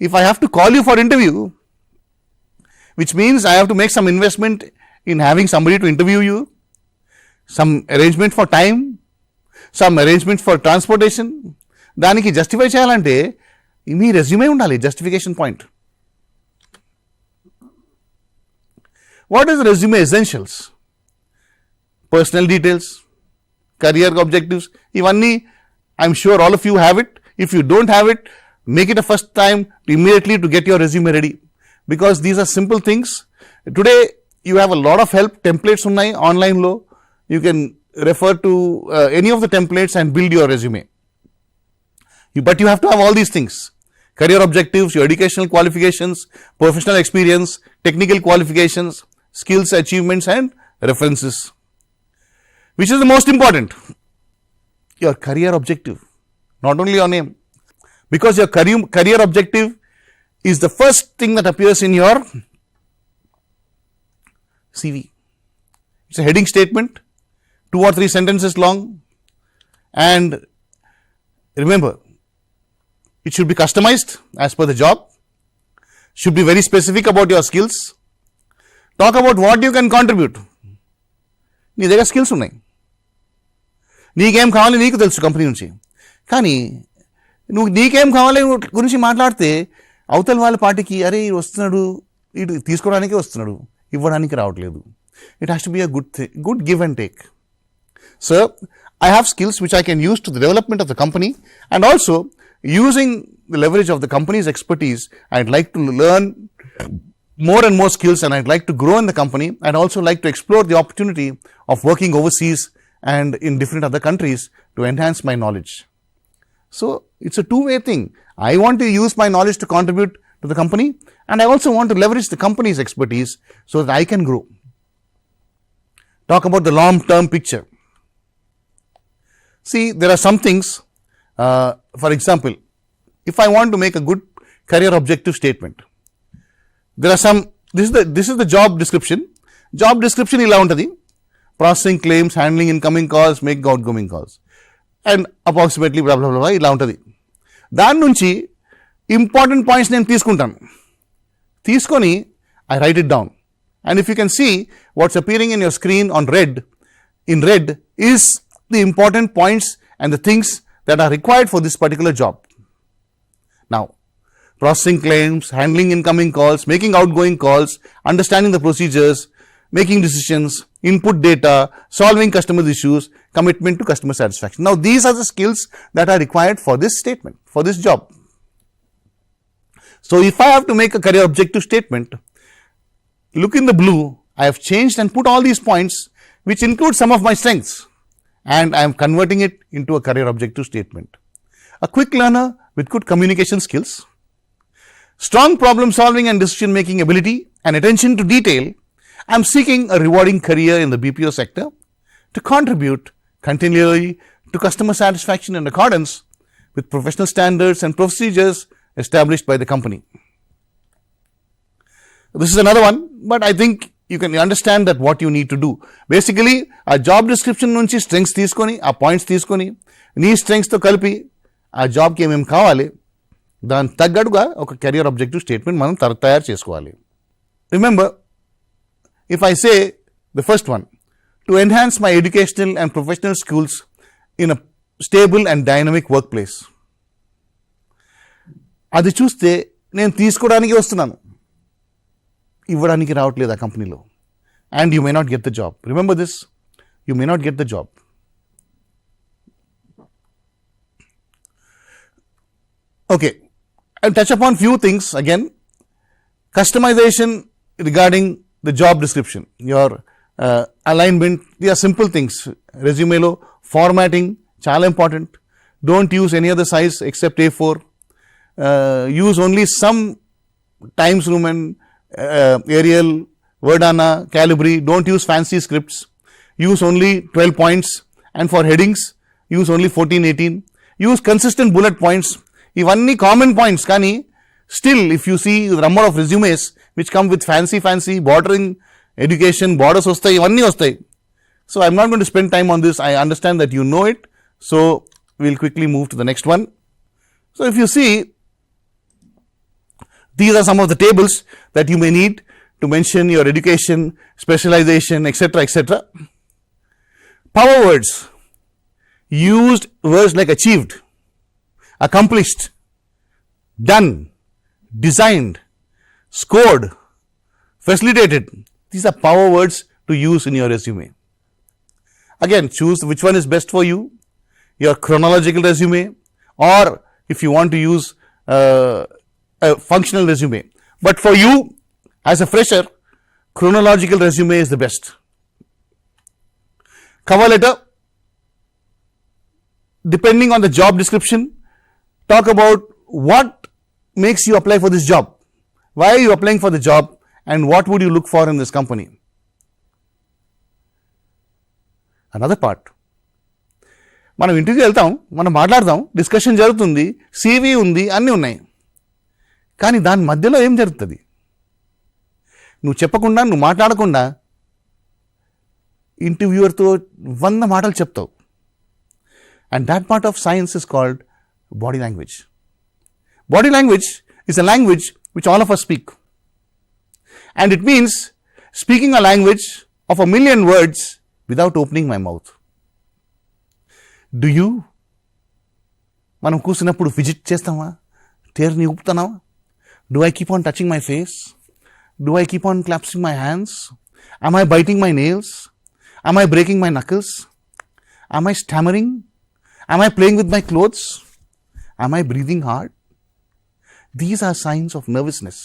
if I have to call you for interview, which means I have to make some investment in having somebody to interview you, some arrangement for time, some arrangement for transportation, దానికి justify చేయాలంటే మీ resume ఉండాలి justification point. What is resume essentials? Personal details, career objectives, ఇవన్నీ I'm sure all of you have it. If you don't have it, make it a first time immediately to get your resume ready, because these are simple things. Today you have a lot of help. Templates unnai online lo, you can refer to any of the templates and build your resume. But you have to have all these things: career objectives, your educational qualifications, professional experience, technical qualifications, skills, achievements, and references. Which is the most important? Your career objective, not only your name, because your career objective is the first thing that appears in your CV. It's a heading statement, 2 or 3 sentences long, and remember, it should be customized as per the job, should be very specific about your skills, talk about what you can contribute. నీ దగ్గర skills ఉన్నాయి, నీకేం కావాలి నీకు తెలుసు company నుంచి, కానీ నువ్వు నీకేం కావాలి గురించి మాట్లాడితే అవతల వాళ్ళ పార్టీకి అరే వస్తున్నాడు, ఇటు తీసుకోవడానికి వస్తున్నాడు, ఇవ్వడానికి రావట్లేదు. It has to be a good give and take. So I have skills which I can use to the development of the company, and also using the leverage of the companies expertise, I'd like to learn more and more skills, and I'd like to grow in the company. I'd also like to explore the opportunity of working overseas and in different other countries to enhance my knowledge. So it's a two-way thing. I want to use my knowledge to contribute to the company, and I also want to leverage the company's expertise so that I can grow. Talk about the long-term picture. See, there are some things, for example, if I want to make a good career objective statement, there are some, this is the job description. Job description ఇలా ఉంటుంది: processing claims, handling incoming calls, making outgoing calls, and approximately blah blah blah ఇలా ఉంటుంది. దాని నుంచి important points నేను తీసుకొని I write it down, and if you can see what's appearing in your screen in red is the important points and the things that are required for this particular job. Now, processing claims, handling incoming calls, making outgoing calls, understanding the procedures, making decisions, input data, solving customer issues, commitment to customer satisfaction. Now, these are the skills that are required for this statement, for this job. So, if I have to make a career objective statement, look in the blue, I have changed and put all these points, which include some of my strengths, and I am converting it into a career objective statement. A quick learner with good communication skills, strong problem solving and decision making ability, and attention to detail, I am seeking a rewarding career in the BPO sector to contribute continually to customer satisfaction in accordance with professional standards and procedures established by the company. This is another one, but I think you can understand that what you need to do. Basically, ఆ job description నుంచి strengths తీసుకొని, ఆ points తీసుకొని, నీ స్ట్రెంగ్స్తో కలిపి ఆ జాబ్కి ఏమేమి కావాలి, దాని తగ్గట్టుగా ఒక కెరియర్ ఆబ్జెక్టివ్ స్టేట్మెంట్ మనం తయారు చేసుకోవాలి. Remember, if I say the first one, to enhance my educational and professional skills in a stable and dynamic work place. అది చూస్తే నేను తీసుకోవడానికి వస్తున్నాను, ఇవ్వడానికి రావట్లేదు ఆ కంపెనీలో. And you may not get the job. Remember this, you may not get the job. Okay, I'll touch upon few things again. Customization regarding the job description, your alignment, these are simple things. Resume lo formatting chala important. Don't use any other size except A4. Use only some Times Roman, Arial, Verdana, Calibri. Don't use fancy scripts. Use only 12 points, and for headings use only 14-18. Use consistent bullet points. ఇవన్నీ common points, కానీ still if you see the number of resumes which come with fancy bordering education, borders వస్తాయి, ఇవన్నీ వస్తాయి. So I'm not going to spend time on this. I understand that you know it. So will quickly move to the next one. So if you see, these are some of the tables that you may need to mention your education, specialization, etc. Power words. Used words like achieved, accomplished, done, designed, scored, facilitated. These are power words to use in your resume. Again, choose which one is best for you, your chronological resume, or if you want to use a functional resume. But for you, as a fresher, chronological resume is the best. Cover letter, depending on the job description, talk about what makes you apply for this job. Why are you applying for the job, and what would you look for in this company? Another part, మనం interview వెళ్తాం, మనం మాట్లాడదాం, discussion జరుగుతుంది, CV ఉంది, అన్నీ ఉన్నాయి. కానీ దాని మధ్యలో ఏం జరుగుతుంది? నువ్వు చెప్పకుండా, నువ్వు మాట్లాడకుండా ఇంటర్వ్యూవర్తో 100 మాటలు చెప్తావు. And that part of science is called body language. Body language is a language which all of us speak. And it means speaking a language of 1,000,000 words without opening my mouth. Do you? మనం కూర్చున్నప్పుడు ఫిజిట్ చేస్తామా? టేర్ని ఊపుతున్నావా? Do I keep on touching my face? Do I keep on clasping my hands? Am I biting my nails? Am I breaking my knuckles? Am I stammering? Am I playing with my clothes? Am I breathing hard? These are signs of nervousness.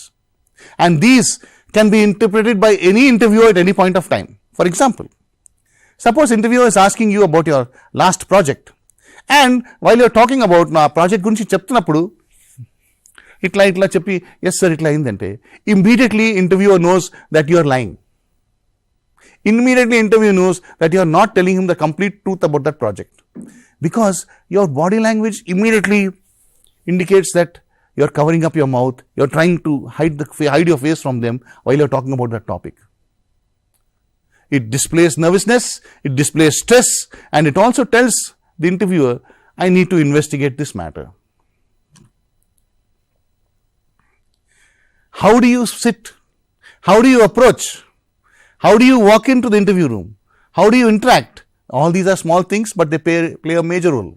And these can be interpreted by any interviewer at any point of time. For example, suppose interviewer is asking you about your last project. And while you're talking about నా project గురించి చెప్తున్నప్పుడు ఇట్లా చెప్పి yes sir ఇట్లా అయిందంటే, immediately interviewer knows that you are lying. Immediately interviewer knows that you are not telling him the complete truth about that project. Because your body language immediately indicates that you are covering up your mouth, you are trying to hide your face from them while you are talking about that topic. It displays nervousness, it displays stress, and it also tells the interviewer, I need to investigate this matter. How do you sit? How do you approach? How do you walk into the interview room? How do you interact? All these are small things, but they play a major role.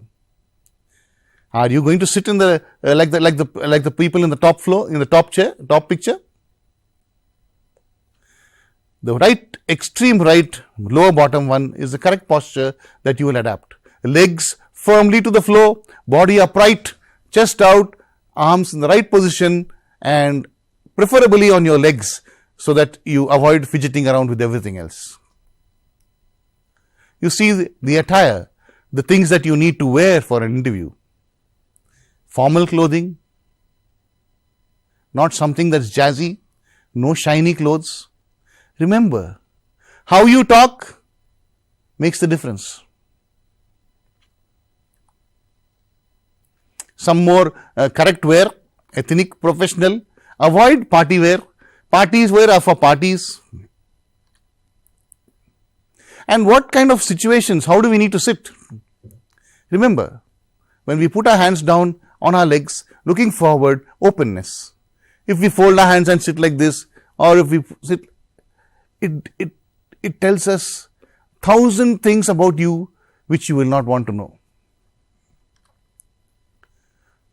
Are you going to sit in the like the people in the top floor, in the top chair, top picture? The right, extreme right, lower bottom one is the correct posture that you will adapt. Legs firmly to the floor, body upright, chest out, arms in the right position, and preferably on your legs so that you avoid fidgeting around with everything else. You see the attire, the things that you need to wear for an interview. formal clothing, not something that's jazzy, no shiny clothes. Remember, how you talk makes the difference. Some more correct wear, ethnic, professional. Avoid party wear. Parties wear are for parties. And what kind of situations, how do we need to sit? Remember, when we put our hands down on our legs, looking forward, openness. If we fold our hands and sit like this, or if we sit, it tells us 1,000 things about you which you will not want to know.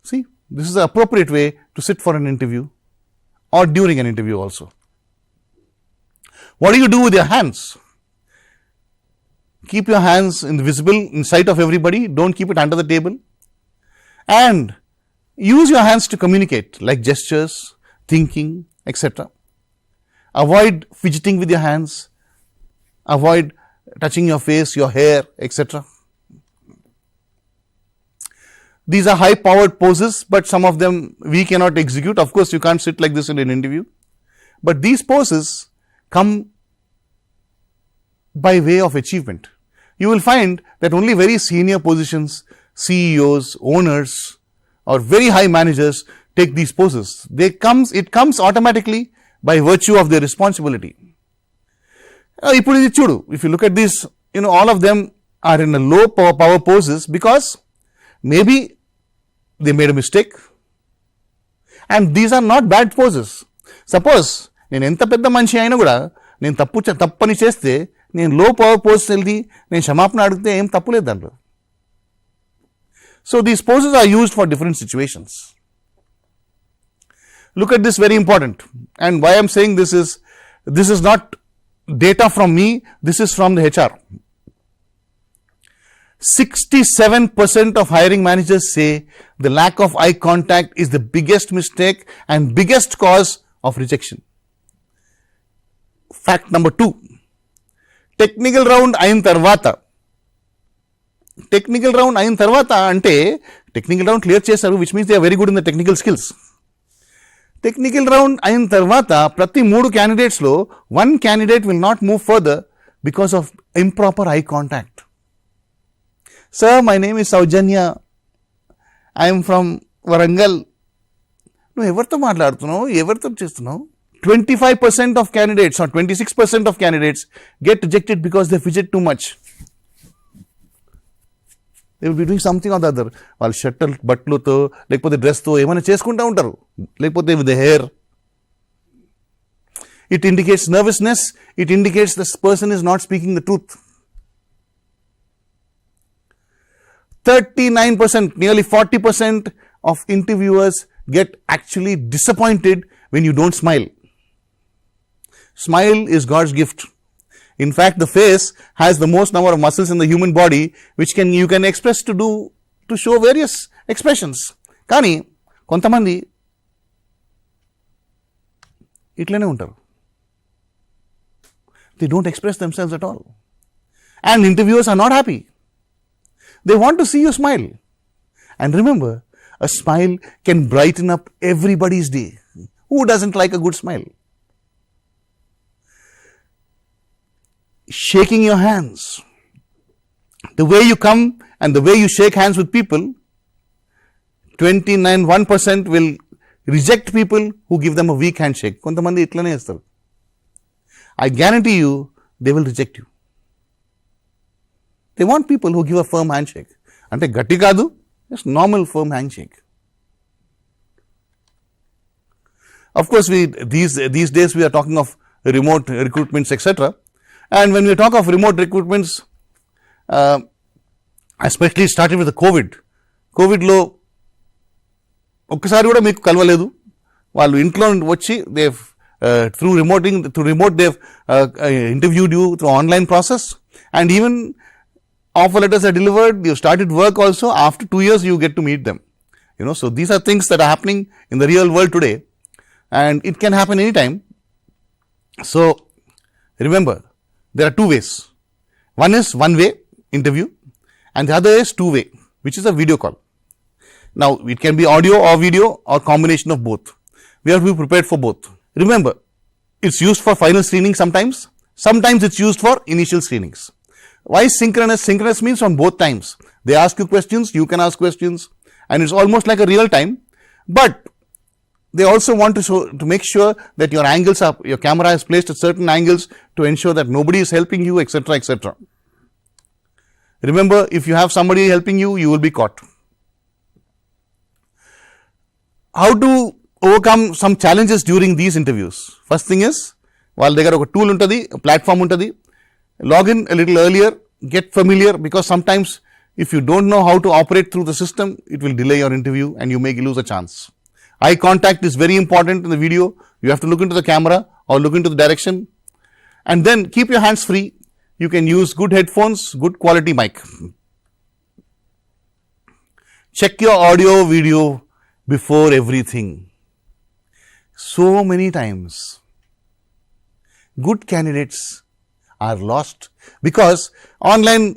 See, this is the appropriate way to sit for an interview or during an interview also. What do you do with your hands? Keep your hands visible in sight of everybody. Don't keep it under the table. And use your hands to communicate, like gestures, thinking, etc. Avoid fidgeting with your hands. Avoid touching your face, your hair, etc. These are high-powered poses, but some of them we cannot execute. Of course, you can't sit like this in an interview. But these poses come by way of achievement. You will find that only very senior positions, CEOs, owners, or very high managers take these poses. It comes automatically by virtue of their responsibility. If you look at these, all of them are in a low power poses because maybe they made a mistake. And these are not bad poses. Suppose నేను ఎంత పెద్ద మనిషి అయినా కూడా నేను తప్పని చేస్తే నేను లో పవర్ పోజ్ వెళ్ళి నేను క్షమాపణ అడిగితే ఏం తప్పు లేదు దాంట్లో. So these poses are used for different situations. Look at this, very important. And why I'm saying this is not data from me, this is from the HR. 67% of hiring managers say the lack of eye contact is the biggest mistake and biggest cause of rejection. Fact number 2. Technical round అయిన తర్వాత అంటే technical round clear చేశారు, which means they are very good in the technical skills. Technical round అయిన తర్వాత ప్రతి 3 క్యాండిడేట్స్లో 1 candidate will not move further because of improper eye contact. Sir, my name is Saujanya. I am from Warangal. నువ్వు ఎవరితో మాట్లాడుతున్నావు, ఎవరితో చేస్తున్నావు? 25% of candidates or 26% of candidates get rejected because they fidget too much. They will be doing something or the other. వాళ్ళు shirt బట్టలతో లేకపోతే డ్రెస్తో ఏమైనా చేసుకుంటూ ఉంటారు, లేకపోతే with the hair. It indicates nervousness. It indicates this person is not speaking the truth. 39%, nearly 40% of interviewers get actually disappointed when you don't smile. Smile is God's gift. In fact, the face has the most number of muscles in the human body which you can express to show various expressions. Kani kontamandi itlane untaru. They don't express themselves at all. And interviewers are not happy. They want to see you smile. And remember, a smile can brighten up everybody's day. Who doesn't like a good smile? Shaking your hands. The way you come and the way you shake hands with people, 1% will reject people who give them a weak handshake. Kontamandi itlane chestaru. I guarantee you, they will reject you. They want people who give a firm handshake. Ante gatti kaadu, just normal firm handshake. Of course, these days we are talking of remote recruitments, etc. And when we talk of remote recruitments, especially started with the COVID లో ఒక్కసారి కూడా మీకు కలవలేదు. వాళ్ళు ఇంట్లో వచ్చి through remote they've interviewed you through online process, and even offer letters are delivered. You started work also. After 2 years, you get to meet them. So these are things that are happening in the real world today, and it can happen anytime. So remember, there are 2 ways. One is one-way interview, and the other is 2-way, which is a video call. Now, it can be audio or video or combination of both. We have to be prepared for both. Remember, it's used for final screening sometimes. Sometimes it's used for initial screenings. Why synchronous? Synchronous means on both times. They ask you questions, you can ask questions, and it's almost like a real time. But they also want to make sure that your angles are, your camera is placed at certain angles to ensure that nobody is helping you, etc., etc. Remember, if you have somebody helping you, you will be caught. How to overcome some challenges during these interviews? First thing is, while they got a tool untadi, a platform untadi, log in a little earlier, get familiar, because sometimes if you don't know how to operate through the system, it will delay your interview and you may lose a chance. Eye contact is very important in the video. You have to look into the camera or look into the direction, and then keep your hands free. You can use good headphones, good quality mic. Check your audio, video before everything. So many times, good candidates are lost because online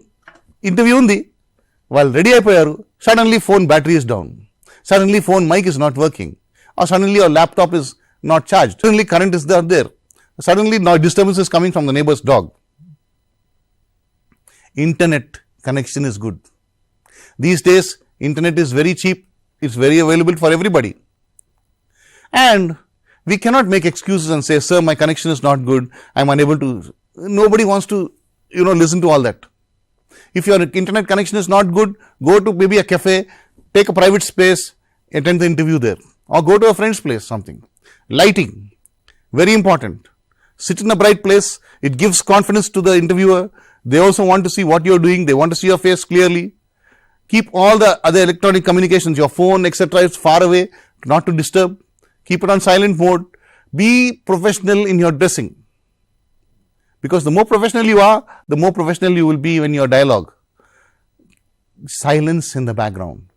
interview undi, while ready అయిపోయారు, suddenly phone battery is down. Suddenly phone mic is not working, or suddenly your laptop is not charged. Suddenly current is not there. Suddenly disturbance is coming from the neighbor's dog. Internet connection is good. These days, internet is very cheap. It's very available for everybody. And we cannot make excuses and say, sir, my connection is not good. I'm unable to. Nobody wants to, listen to all that. If your internet connection is not good, go to maybe a cafe, take a private space, attend the interview there, or go to a friend's place, something. Lighting, very important. Sit in a bright place. It gives confidence to the interviewer. They also want to see what you're doing. They want to see your face clearly. Keep all the other electronic communications, your phone, etc., is far away, not to disturb. Keep it on silent mode. Be professional in your dressing. Because the more professional you are, the more professional you will be in your dialogue. Silence in the background.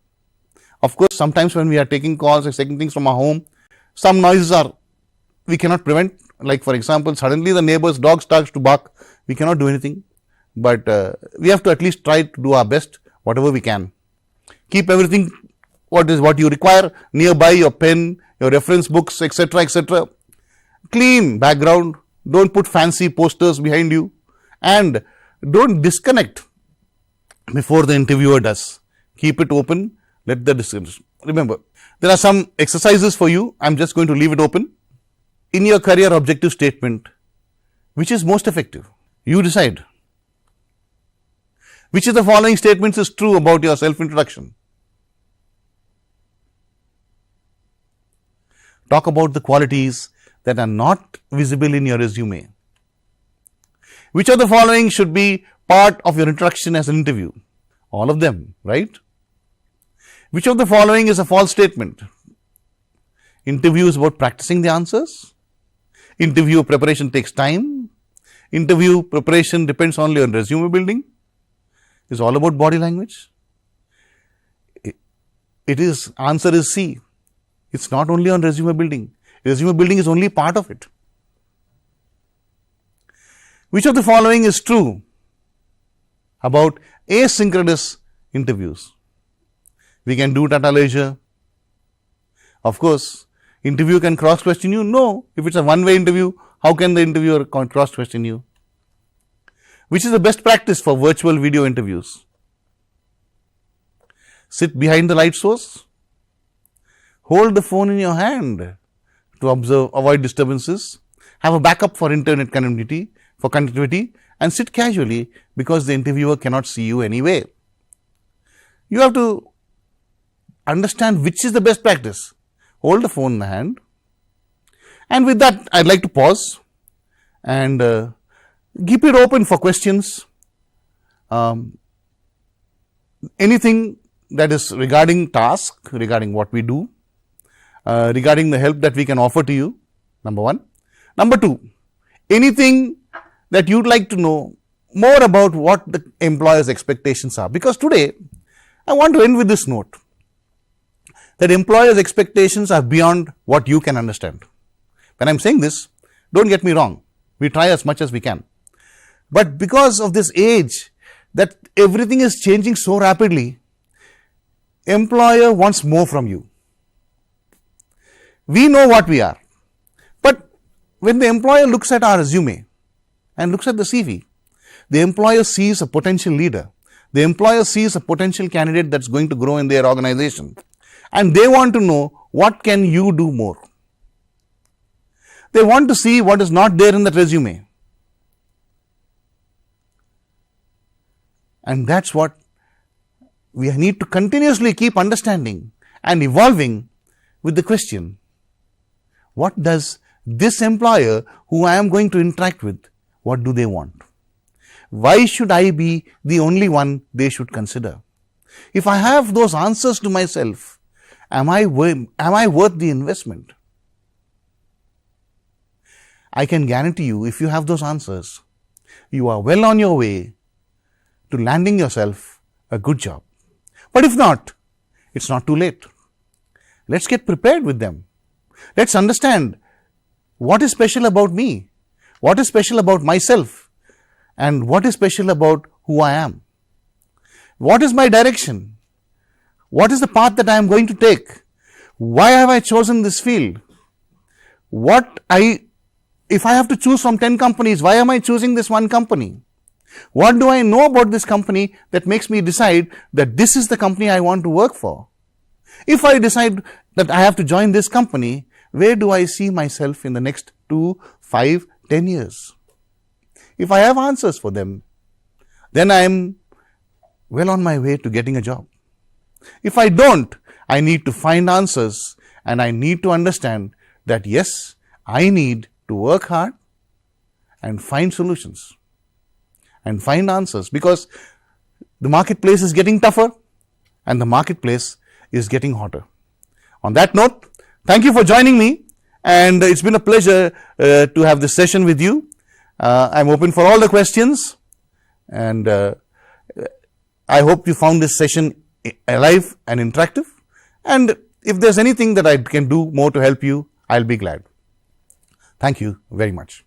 Of course, sometimes when we are taking calls or taking things from our home, some noises we cannot prevent. Like for example, suddenly the neighbor's dog starts to bark. We cannot do anything. But we have to at least try to do our best, whatever we can. Keep everything, what you require nearby, your pen, your reference books, etc., etc. Clean background. Don't put fancy posters behind you. And don't disconnect before the interviewer does. Keep it open. Let the discussion. Remember, there are some exercises for you. I'm just going to leave it open. In your career objective statement, which is most effective? You decide. Which of the following statements is true about your self-introduction? Talk about the qualities that are not visible in your resume. Which of the following should be part of your introduction as an interview? All of them, right? Which of the following is a false statement? Interview is about practicing the answers. Interview preparation takes time. Interview preparation depends only on resume building. It's all about body language. Answer is C. It's not only on resume building. Resume building is only part of it. Which of the following is true about asynchronous interviews? We can do it at our leisure. Of course, interview can cross-question you. No. If it's a one-way interview, how can the interviewer cross-question you? Which is the best practice for virtual video interviews? Sit behind the light source. Hold the phone in your hand to avoid disturbances. Have a backup for internet connectivity, and sit casually because the interviewer cannot see you anyway. You have to understand which is the best practice. Hold the phone in the hand. And with that, I'd like to pause and keep it open for questions. Anything that is regarding task, regarding what we do, regarding the help that we can offer to you, number one. Number two, anything that you'd like to know more about what the employer's expectations are. Because today, I want to end with this note, that employers' expectations are beyond what you can understand. When I'm saying this, don't get me wrong, we try as much as we can. But because of this age, that everything is changing so rapidly, employer wants more from you. We know what we are. But when the employer looks at our resume and looks at the CV, the employer sees a potential leader. The employer sees a potential candidate that's going to grow in their organization. And they want to know, what can you do more? They want to see what is not there in that resume. And that's what we need to continuously keep understanding and evolving with the question, what does this employer who I am going to interact with, what do they want? Why should I be the only one they should consider? If I have those answers to myself, am I worth the investment? I can guarantee you, if you have those answers, you are well on your way to landing yourself a good job. But if not, it's not too late. Let's get prepared with them. Let's understand what is special about me, what is special about myself, and what is special about who I am. What is my direction? What is the path that I am going to take? Why have I chosen this field? If I have to choose from 10 companies, why am I choosing this one company? What do I know about this company that makes me decide that this is the company I want to work for? If I decide that I have to join this company, where do I see myself in the next 2, 5, 10 years? If I have answers for them, then I am well on my way to getting a job. If I don't, I need to find answers, and I need to understand that yes, I need to work hard and find solutions and find answers, because the marketplace is getting tougher and the marketplace is getting hotter. On that note, thank you for joining me, and it's been a pleasure to have this session with you. I'm open for all the questions, and I hope you found this session alive and interactive, and if there's anything that I can do more to help you, I'll be glad. Thank you very much.